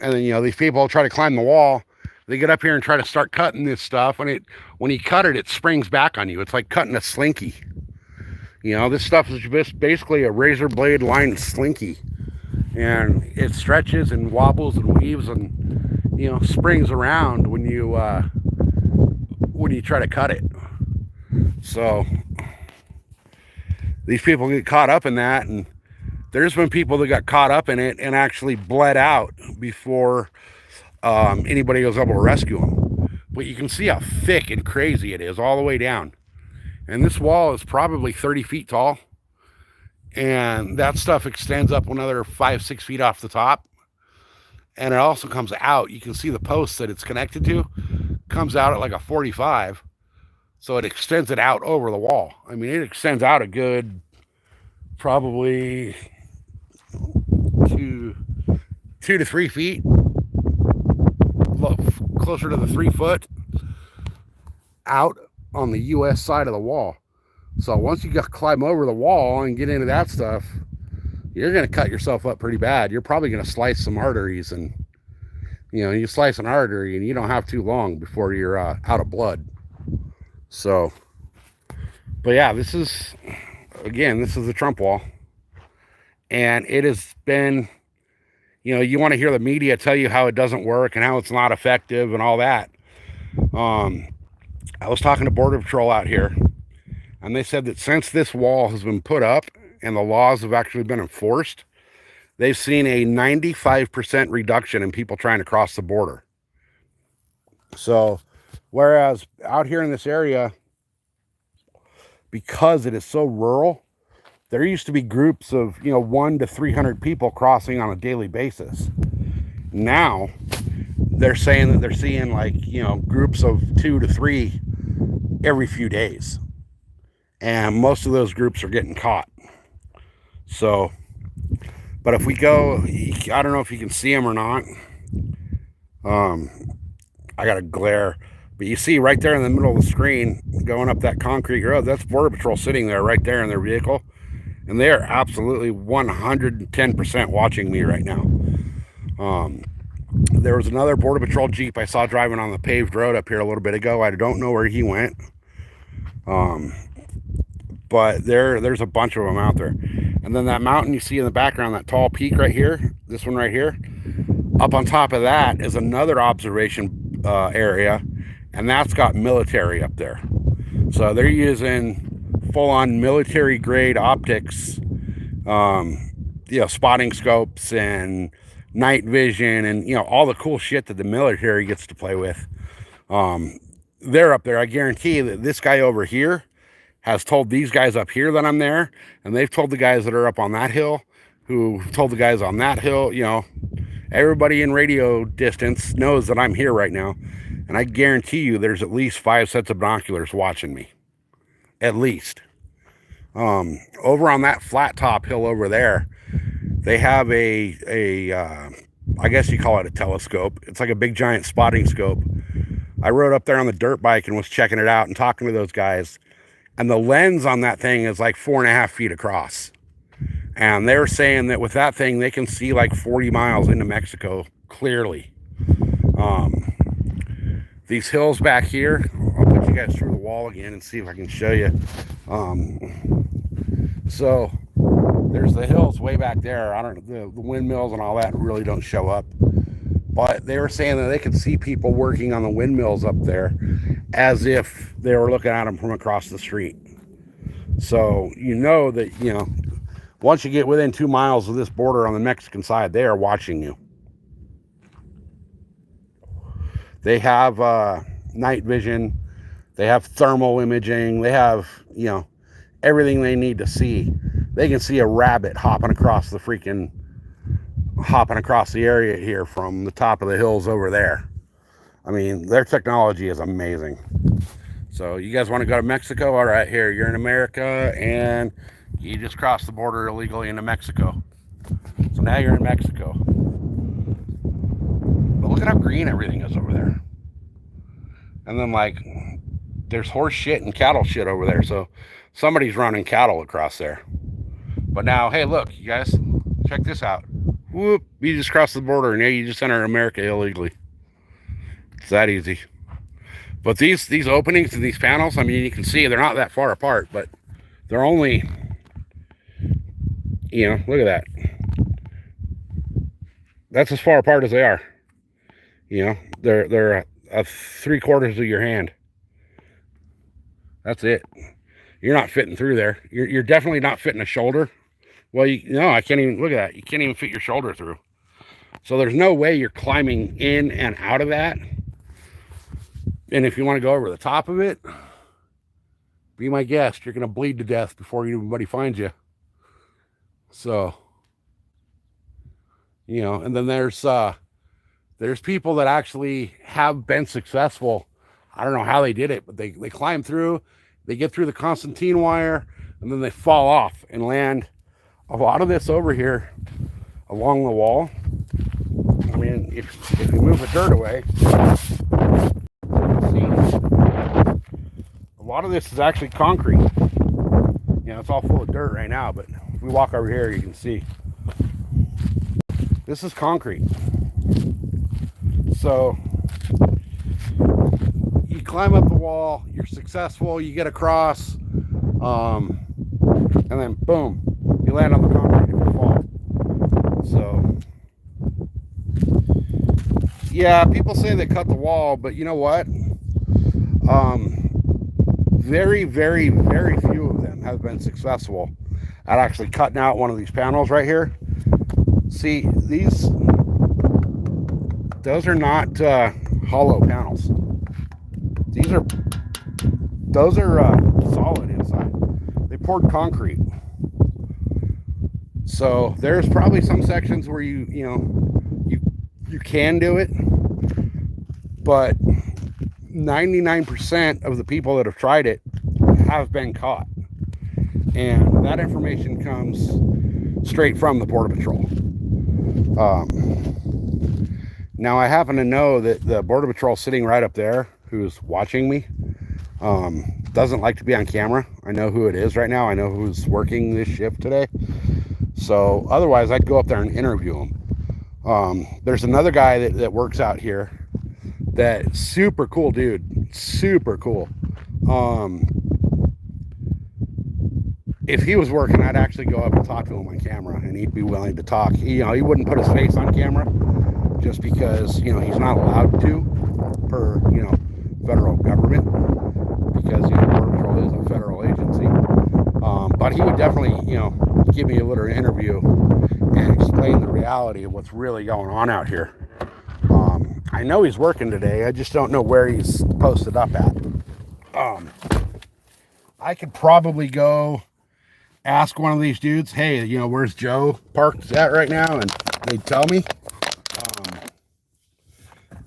And then, you know, these people try to climb the wall. They get up here and try to start cutting this stuff. And when you cut it, it springs back on you. It's like cutting a slinky. You know, this stuff is just basically a razor blade lined slinky. And it stretches and wobbles and weaves and, you know, springs around when you try to cut it. So these people get caught up in that, and there's been people that got caught up in it and actually bled out before anybody was able to rescue them. But you can see how thick and crazy it is all the way down. And this wall is probably 30 feet tall. And that stuff extends up another 5-6 feet off the top. And it also comes out. You can see the post that it's connected to comes out at like a 45. So it extends it out over the wall. I mean, it extends out a good probably 2 to 3 feet. Closer to the 3 foot out on the US side of the wall. So once you climb over the wall and get into that stuff, you're going to cut yourself up pretty bad. You're probably going to slice some arteries, and you know, you slice an artery and you don't have too long before you're out of blood. So, but yeah, this is the Trump wall, and it has been, you know, you want to hear the media tell you how it doesn't work and how it's not effective and all that. I was talking to Border Patrol out here, and they said that since this wall has been put up and the laws have actually been enforced, they've seen a 95% reduction in people trying to cross the border. So, whereas out here in this area, because it is so rural, there used to be groups of, you know, 100 to 300 people crossing on a daily basis. Now, they're saying that they're seeing, like, you know, groups of 2 to 3 every few days. And most of those groups are getting caught. So, but if we go, I don't know if you can see them or not. I got a glare. But you see right there in the middle of the screen, going up that concrete road, that's Border Patrol sitting there right there in their vehicle. And they are absolutely 110% watching me right now. There was another Border Patrol Jeep I saw driving on the paved road up here a little bit ago. I don't know where he went. But there's a bunch of them out there. And then that mountain you see in the background, that tall peak right here, this one right here, up on top of that is another observation area, and that's got military up there. So they're using full-on military-grade optics, spotting scopes and night vision and, all the cool shit that the military gets to play with. They're up there. I guarantee you that this guy over here has told these guys up here that I'm there, and they've told the guys that are up on that hill, who told the guys on that hill. Everybody in radio distance knows that I'm here right now, and I guarantee you there's at least 5 sets of binoculars watching me, at least. Over on that flat top hill over there, they have I guess you call it a telescope. It's like a big giant spotting scope. I rode up there on the dirt bike and was checking it out and talking to those guys. And the lens on that thing is like 4.5 feet across. And they're saying that with that thing, they can see like 40 miles into Mexico clearly. These hills back here, I'll put you guys through the wall again and see if I can show you. So there's the hills way back there. I don't know, the windmills and all that really don't show up. But they were saying that they could see people working on the windmills up there as if they were looking at them from across the street. So that, once you get within 2 miles of this border on the Mexican side, they are watching you. They have night vision. They have thermal imaging. They have, everything they need to see. They can see a rabbit hopping across the area here from the top of the hills over there. I mean, their technology is amazing. So you guys want to go to Mexico? All right, here, you're in America and you just crossed the border illegally into Mexico. So now you're in Mexico. But look at how green everything is over there. And then there's horse shit and cattle shit over there. So somebody's running cattle across there. But now, hey, look, you guys, check this out. Whoop, you just crossed the border and you just entered America illegally. It's that easy. But these openings and these panels, I mean, you can see they're not that far apart, but they're only, look at that. That's as far apart as they are. They're a 3/4 of your hand. That's it. You're not fitting through there. You're definitely not fitting a shoulder. Well, I can't even, look at that. You can't even fit your shoulder through. So there's no way you're climbing in and out of that. And if you want to go over the top of it, be my guest. You're going to bleed to death before anybody finds you. So, and then there's people that actually have been successful. I don't know how they did it, but they climb through, they get through the Constantine wire, and then they fall off and land. A lot of this over here along the wall, I mean, if you move the dirt away, see, a lot of this is actually concrete. It's all full of dirt right now, but if we walk over here, you can see this is concrete. So you climb up the wall, you're successful, you get across, and then boom, you land on the concrete if you fall. So yeah, people say they cut the wall, but you know what? Very, very, very few of them have been successful at actually cutting out one of these panels right here. See, those are not hollow panels. Those are solid inside. They poured concrete. So there's probably some sections where you can do it, but 99% of the people that have tried it have been caught. And that information comes straight from the Border Patrol. Now I happen to know that the Border Patrol sitting right up there, who's watching me, doesn't like to be on camera. I know who it is right now. I know who's working this shift today. So otherwise I'd go up there and interview him. There's another guy that works out here, that super cool dude, super cool. If he was working, I'd actually go up and talk to him on camera, and he'd be willing to talk. He wouldn't put his face on camera just because, he's not allowed to per, federal government, because, Border Patrol but he would definitely, give me a little interview and explain the reality of what's really going on out here. I know he's working today. I just don't know where he's posted up at. I could probably go ask one of these dudes, hey, where's Joe parked at right now? And they'd tell me.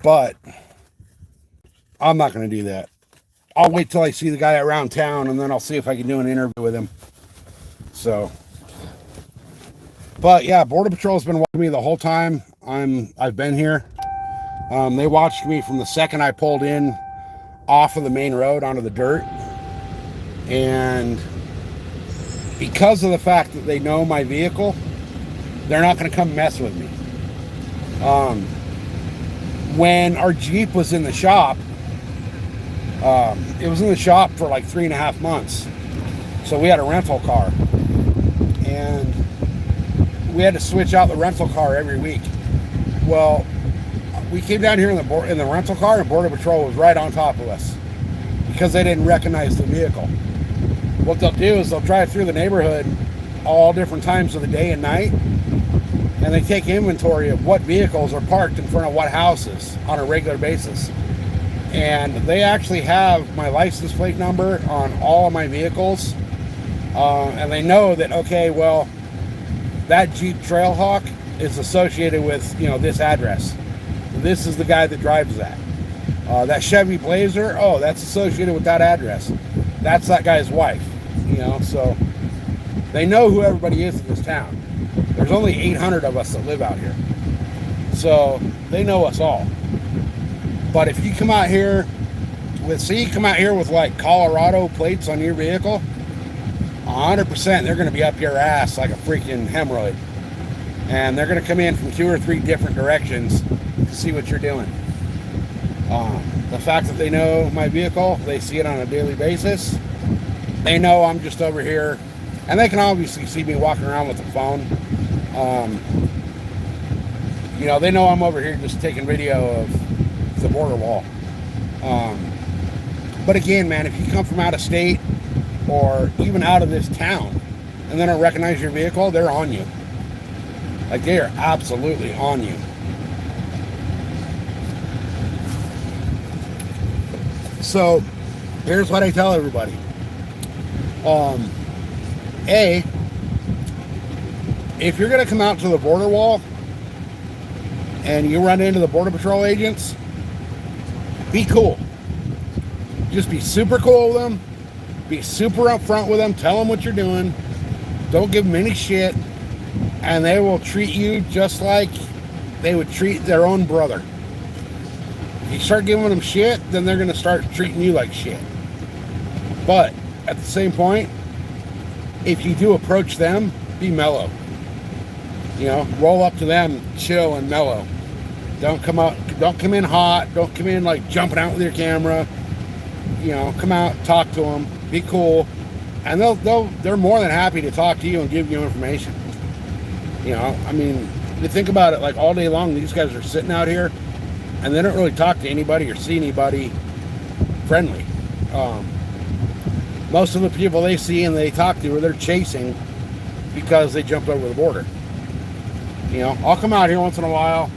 But I'm not going to do that. I'll wait till I see the guy around town, and then I'll see if I can do an interview with him. So, but yeah, Border Patrol's been watching me the whole time I've been here. They watched me from the second I pulled in off of the main road onto the dirt. And because of the fact that they know my vehicle, they're not going to come mess with me. When our Jeep was in the shop, it was in the shop for like 3.5 months. So we had a rental car. And we had to switch out the rental car every week. Well, we came down here in the rental car, and Border Patrol was right on top of us because they didn't recognize the vehicle. What they'll do is they'll drive through the neighborhood all different times of the day and night, and they take inventory of what vehicles are parked in front of what houses on a regular basis. And they actually have my license plate number on all of my vehicles, and they know that, okay, well, that Jeep Trailhawk is associated with, this address. This is the guy that drives that. That Chevy Blazer, oh, that's associated with that address. That's that guy's wife, so they know who everybody is in this town. There's only 800 of us that live out here. So they know us all. But if you come out here with like Colorado plates on your vehicle, 100% they're going to be up your ass like a freaking hemorrhoid. And they're going to come in from 2 or 3 different directions to see what you're doing. The fact that they know my vehicle, they see it on a daily basis. They know I'm just over here, and they can obviously see me walking around with the phone. They know I'm over here just taking video of the border wall. But again, man, if you come from out of state or even out of this town and they don't recognize your vehicle, they're on you. Like, they are absolutely on you. So, here's what I tell everybody. If you're going to come out to the border wall and you run into the Border Patrol agents, be cool. Just be super cool with them. Be super upfront with them. Tell them what you're doing. Don't give them any shit. And they will treat you just like they would treat their own brother. If you start giving them shit, then they're going to start treating you like shit. But at the same point, if you do approach them, be mellow. Roll up to them, chill and mellow. Don't come in hot. Don't come in like jumping out with your camera. Come out, talk to them, be cool, and they're more than happy to talk to you and give you information. You think about it, like all day long, these guys are sitting out here, and they don't really talk to anybody or see anybody friendly. Most of the people they see and they talk to, or they're chasing because they jumped over the border. I'll come out here once in a while.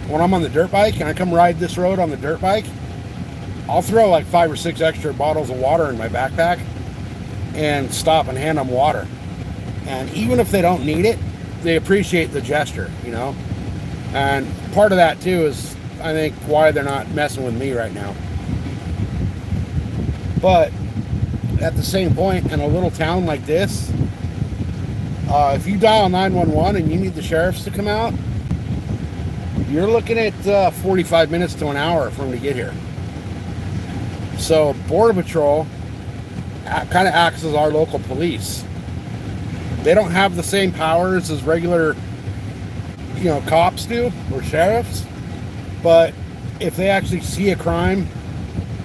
When I'm on the dirt bike and I come ride this road on the dirt bike, I'll throw like 5 or 6 extra bottles of water in my backpack and stop and hand them water. And even if they don't need it, they appreciate the gesture, And part of that too is, I think, why they're not messing with me right now. But at the same point, in a little town like this, if you dial 911 and you need the sheriffs to come out, you're looking at 45 minutes to an hour for them to get here. So Border Patrol kind of acts as our local police. They don't have the same powers as regular, cops do, or sheriffs. But if they actually see a crime,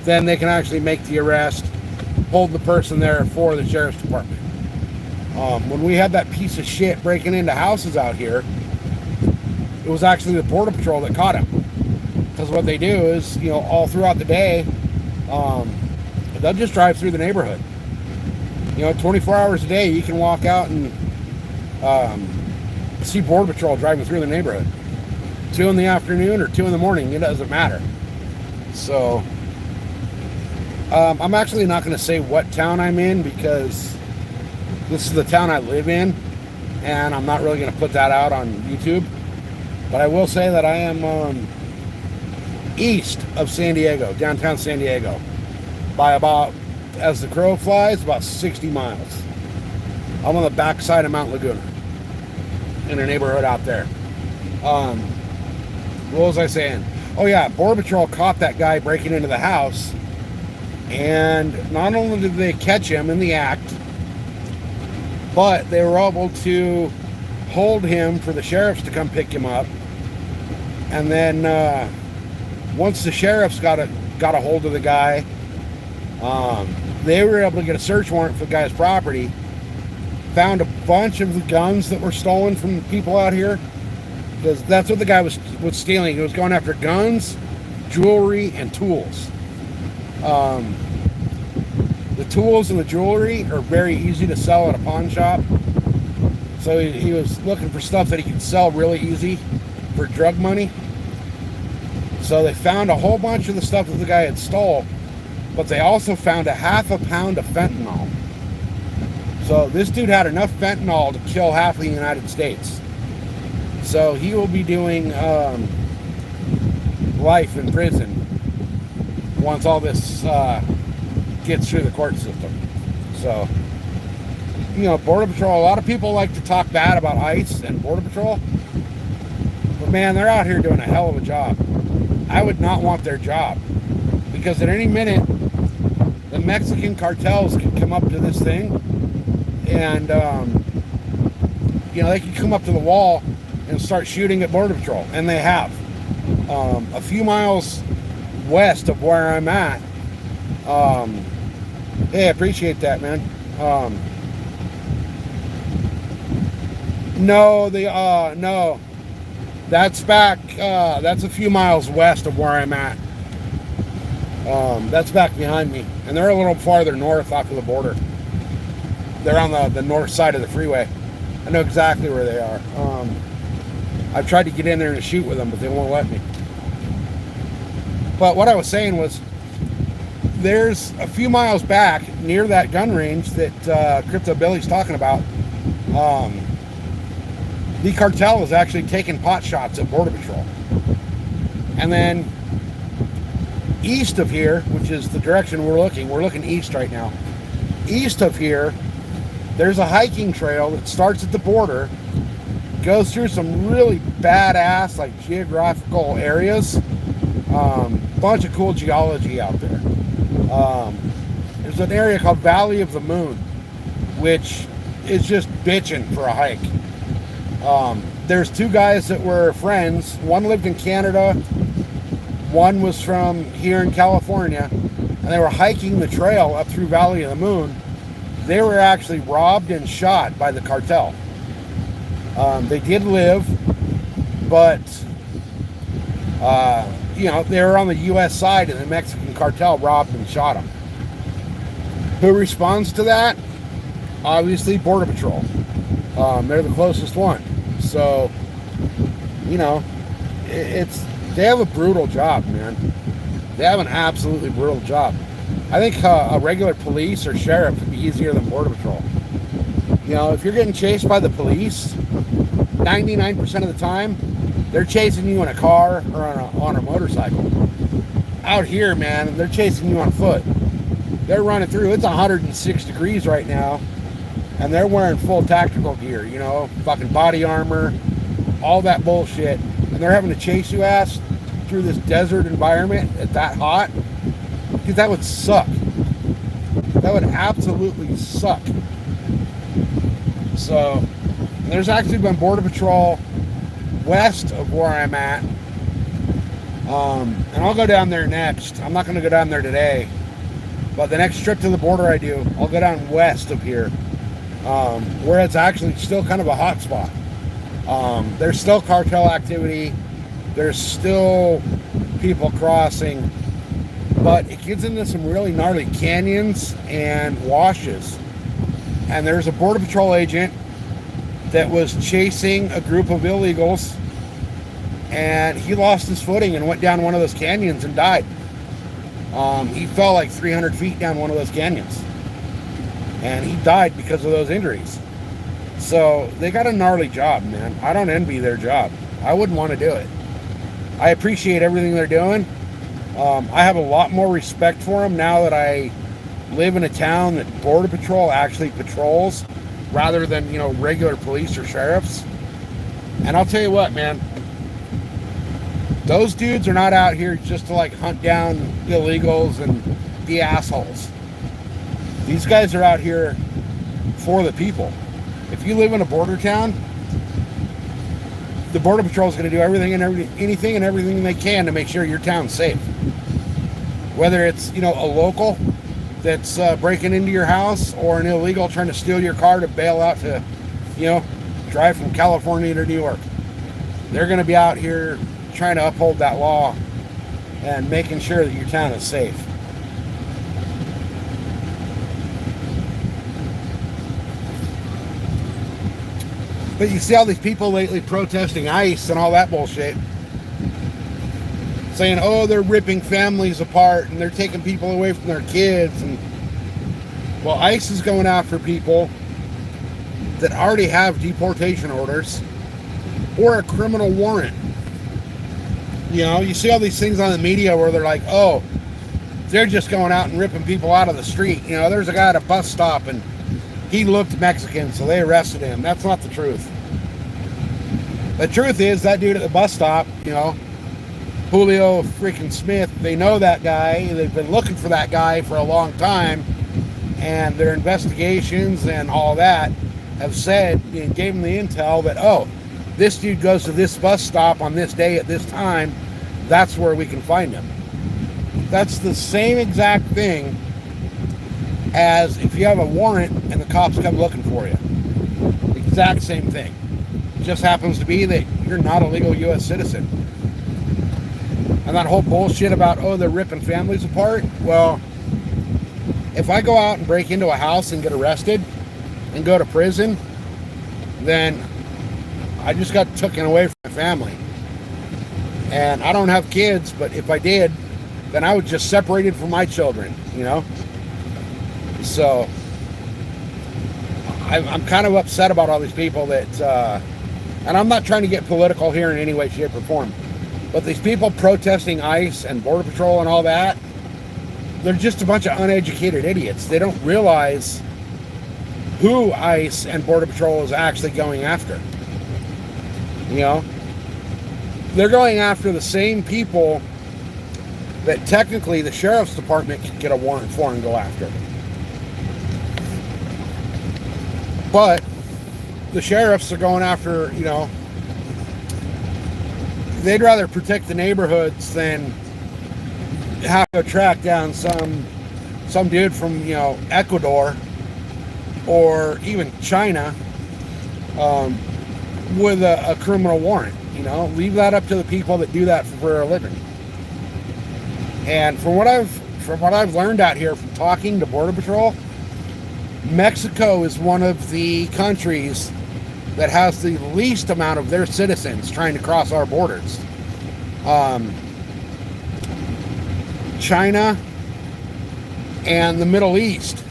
then they can actually make the arrest, hold the person there for the sheriff's department. When we had that piece of shit breaking into houses out here, it was actually the Border Patrol that caught him. Because what they do is, all throughout the day, they'll just drive through the neighborhood. 24 hours a day, you can walk out and see Border Patrol driving through the neighborhood. 2 in the afternoon or 2 in the morning, it doesn't matter. So, I'm actually not going to say what town I'm in because this is the town I live in, and I'm not really going to put that out on YouTube. But I will say that I am east of San Diego, downtown San Diego, by about, as the crow flies, about 60 miles. I'm on the backside of Mount Laguna, in a neighborhood out there. What was I saying? Oh yeah, Border Patrol caught that guy breaking into the house, and not only did they catch him in the act, but they were able to hold him for the sheriffs to come pick him up. And then once the sheriffs got a hold of the guy, they were able to get a search warrant for the guy's property, found a bunch of the guns that were stolen from people out here, because that's what the guy was stealing. He was going after guns, jewelry, and tools. The tools and the jewelry are very easy to sell at a pawn shop. So he was looking for stuff that he could sell really easy for drug money. So they found a whole bunch of the stuff that the guy had stole, but they also found a half a pound of fentanyl. So this dude had enough fentanyl to kill half of the United States. So he will be doing life in prison once all this gets through the court system. So, Border Patrol, a lot of people like to talk bad about ICE and Border Patrol, but man, they're out here doing a hell of a job. I would not want their job, because at any minute, the Mexican cartels can come up to this thing, and, they can come up to the wall and start shooting at Border Patrol, and they have. A few miles west of where I'm at, hey, I appreciate that, man. No, that's back, that's a few miles west of where I'm at. That's back behind me, and they're a little farther north off of the border. They're on the north side of the freeway. I know exactly where they are. I've tried to get in there and shoot with them, but they won't let me. But what I was saying was, there's a few miles back near that gun range that Crypto Billy's talking about. The cartel is actually taking pot shots at Border Patrol. And then east of here, which is the direction we're looking east right now. East of here, there's a hiking trail that starts at the border, goes through some really badass, like, geographical areas. Bunch of cool geology out there. There's an area called Valley of the Moon, which is just bitching for a hike. There's 2 guys that were friends. One lived in Canada, one was from here in California, and they were hiking the trail up through Valley of the Moon. They were actually robbed and shot by the cartel. They did live, but they were on the U.S. side, and the Mexican cartel robbed and shot them. Who responds to that? Obviously, Border Patrol. They're the closest one. So, they have a brutal job, man. They have an absolutely brutal job. I think a regular police or sheriff would be easier than Border Patrol. If you're getting chased by the police, 99% of the time, they're chasing you in a car or on a motorcycle. Out here, man, they're chasing you on foot. They're running through. It's 106 degrees right now, and they're wearing full tactical gear, fucking body armor, all that bullshit. And they're having to chase you ass through this desert environment at that hot, because that would suck. That would absolutely suck. So, there's actually been Border Patrol west of where I'm at, and I'll go down there next. I'm not going to go down there today, but the next trip to the border I do, I'll go down west of here, where it's actually still kind of a hot spot. There's still cartel activity, there's still people crossing, but it gets into some really gnarly canyons and washes and there's a Border Patrol agent that was chasing a group of illegals, and he lost his footing and went down one of those canyons and died. He fell like 300 feet down one of those canyons, and he died because of those injuries. So they got a gnarly job, man. I don't envy their job. I wouldn't want to do it. I appreciate everything they're doing. I have a lot more respect for them now that I live in a town that Border Patrol actually patrols rather than, you know, regular police or sheriffs. And I'll tell you what, man, those dudes are not out here just to like hunt down illegals and be assholes. These guys are out here for the people. If you live in a border town, the Border Patrol is going to do anything and everything they can to make sure your town's safe. Whether it's, you know, a local that's breaking into your house or an illegal trying to steal your car to bail out to, you know, drive from California to New York. They're going to be out here trying to uphold that law and making sure that your town is safe. But you see all these people lately protesting ICE and all that bullshit, saying, oh, they're ripping families apart and they're taking people away from their kids. And well, ICE is going after people that already have deportation orders or a criminal warrant. You know, you see all these things on the media where they're like, oh, they're just going out and ripping people out of the street. You know, there's a guy at a bus stop and he looked Mexican, so they arrested him. That's not the truth. The truth is that dude at the bus stop, you know, Julio freaking Smith, they know that guy. They've been looking for that guy for a long time, and their investigations and all that have said, you know, gave them the intel that, oh, this dude goes to this bus stop on this day at this time. That's where we can find him. That's the same exact thing as if you have a warrant and the cops come looking for you. Exact same thing. It just happens to be that you're not a legal U.S. citizen. And that whole bullshit about, oh, they're ripping families apart. Well, if I go out and break into a house and get arrested and go to prison, then I just got taken away from my family. And I don't have kids, but if I did, then I was just separated from my children, you know? So I'm kind of upset about all these people that, and I'm not trying to get political here in any way, shape, or form, but these people protesting ICE and Border Patrol and all that, they're just a bunch of uneducated idiots. They don't realize who ICE and Border Patrol is actually going after. You know, they're going after the same people that technically the sheriff's department can get a warrant for and go after. But the sheriffs are going after, you know, they'd rather protect the neighborhoods than have to track down some dude from, you know, Ecuador or even China with a criminal warrant. You know, leave that up to the people that do that for a living. And from what I've learned out here from talking to Border Patrol, Mexico is one of the countries that has the least amount of their citizens trying to cross our borders. China and the Middle East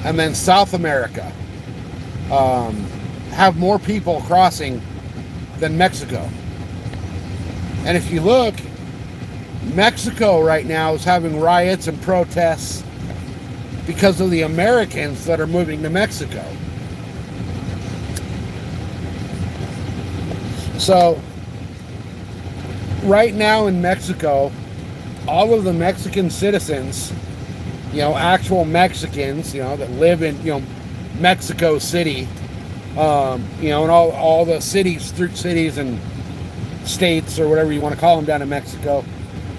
and then South America have more people crossing than Mexico. And if you look, Mexico right now is having riots and protests because of the Americans that are moving to Mexico. So right now in Mexico, all of the Mexican citizens, you know, actual Mexicans, you know, that live in, you know, Mexico City, you know, and all the cities and states or whatever you want to call them down in Mexico,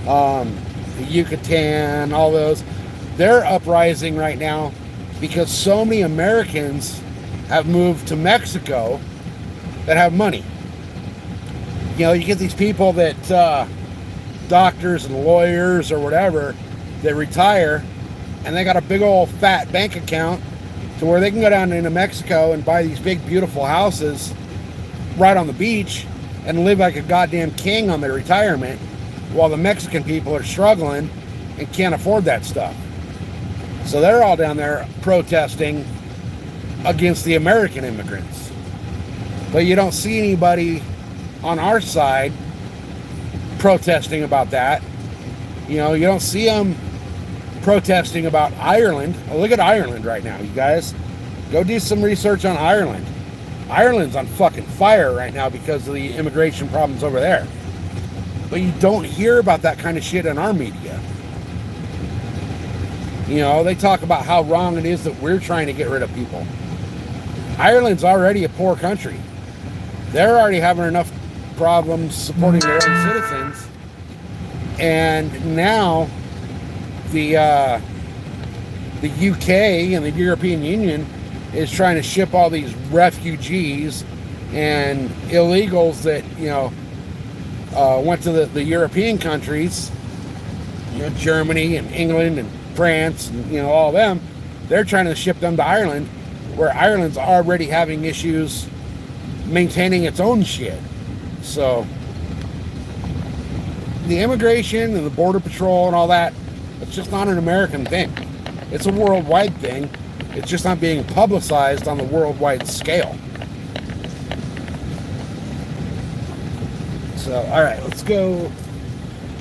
the Yucatan, all those, they're uprising right now because so many Americans have moved to Mexico that have money. You know, you get these people that, doctors and lawyers or whatever, they retire and they got a big old fat bank account to where they can go down into Mexico and buy these big, beautiful houses right on the beach and live like a goddamn king on their retirement, while the Mexican people are struggling and can't afford that stuff. So they're all down there protesting against the American immigrants. But you don't see anybody on our side protesting about that. You know, you don't see them protesting about Ireland. Oh, look at Ireland right now, you guys. Go do some research on Ireland. Ireland's on fucking fire right now because of the immigration problems over there. But you don't hear about that kind of shit in our media. You know, they talk about how wrong it is that we're trying to get rid of people. Ireland's already a poor country. They're already having enough problems supporting their own citizens. And now the UK and the European Union is trying to ship all these refugees and illegals that, you know, went to the European countries, you know, Germany and England and France and, you know, all of them. They're trying to ship them to Ireland, where Ireland's already having issues maintaining its own shit. So the immigration and the border patrol and all that, it's just not an American thing. It's a worldwide thing. It's just not being publicized on the worldwide scale. So, all right, let's go.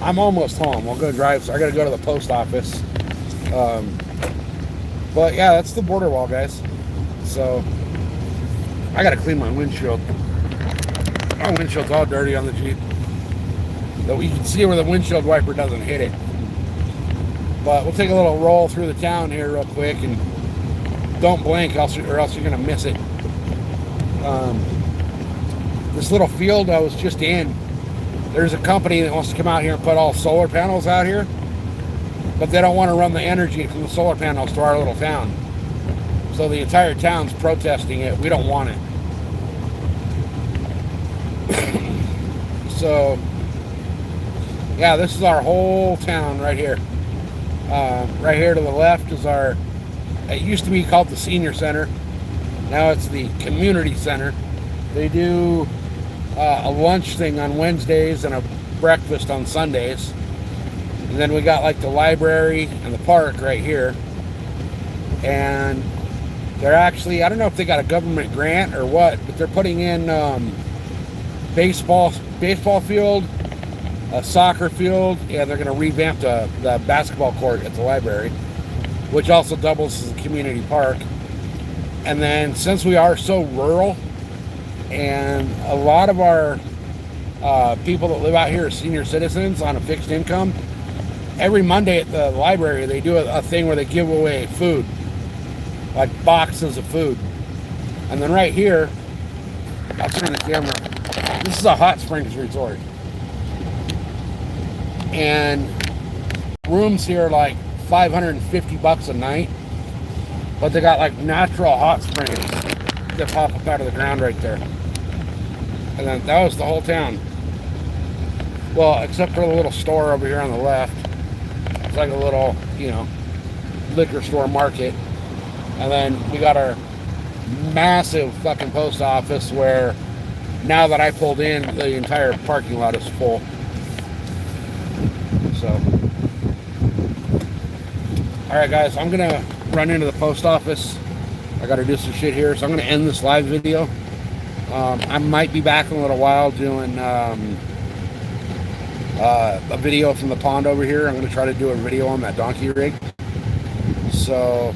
I'm almost home. I'll go drive. So I got to go to the post office. But yeah, that's the border wall, guys. So I got to clean my windshield. My windshield's all dirty on the Jeep. Though you can see where the windshield wiper doesn't hit it. But we'll take a little roll through the town here real quick, and don't blink, or else you're going to miss it. This little field I was just in, there's a company that wants to come out here and put all solar panels out here, but they don't want to run the energy from the solar panels to our little town. So the entire town's protesting it. We don't want it. So, yeah, this is our whole town right here. Right here to the left is it used to be called the senior center. Now it's the community center. They do a lunch thing on Wednesdays and a breakfast on Sundays. And then we got like the library and the park right here. And they're actually, I don't know if they got a government grant or what, but they're putting in baseball field, a soccer field, and they're going to revamp the basketball court at the library, which also doubles as a community park. And then since we are so rural, and a lot of our people that live out here are senior citizens on a fixed income, every Monday at the library they do a thing where they give away food, like boxes of food. And then right here, I'll turn the camera. This is a hot springs resort. And rooms here are like $550 a night, but they got like natural hot springs that pop up out of the ground right there. And then that was the whole town. Well, except for the little store over here on the left. It's like a little, you know, liquor store market. And then we got our massive fucking post office where now that I pulled in, the entire parking lot is full. So, all right, guys, I'm gonna run into the post office. I gotta do some shit here, so I'm gonna end this live video. I might be back in a little while doing a video from the pond over here. I'm gonna try to do a video on that donkey rig. So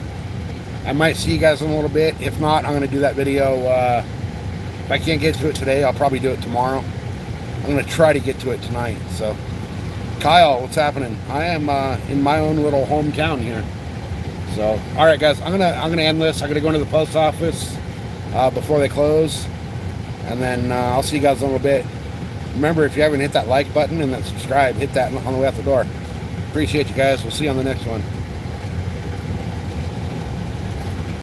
I might see you guys in a little bit. If not, I'm gonna do that video. If I can't get to it today, I'll probably do it tomorrow. I'm gonna try to get to it tonight. So, Kyle, what's happening? I am in my own little hometown here. So, all right, guys, I'm gonna end this. I'm gonna go into the post office before they close, and then I'll see you guys in a little bit. Remember, if you haven't hit that like button and that subscribe, hit that on the way out the door. Appreciate you guys. We'll see you on the next one.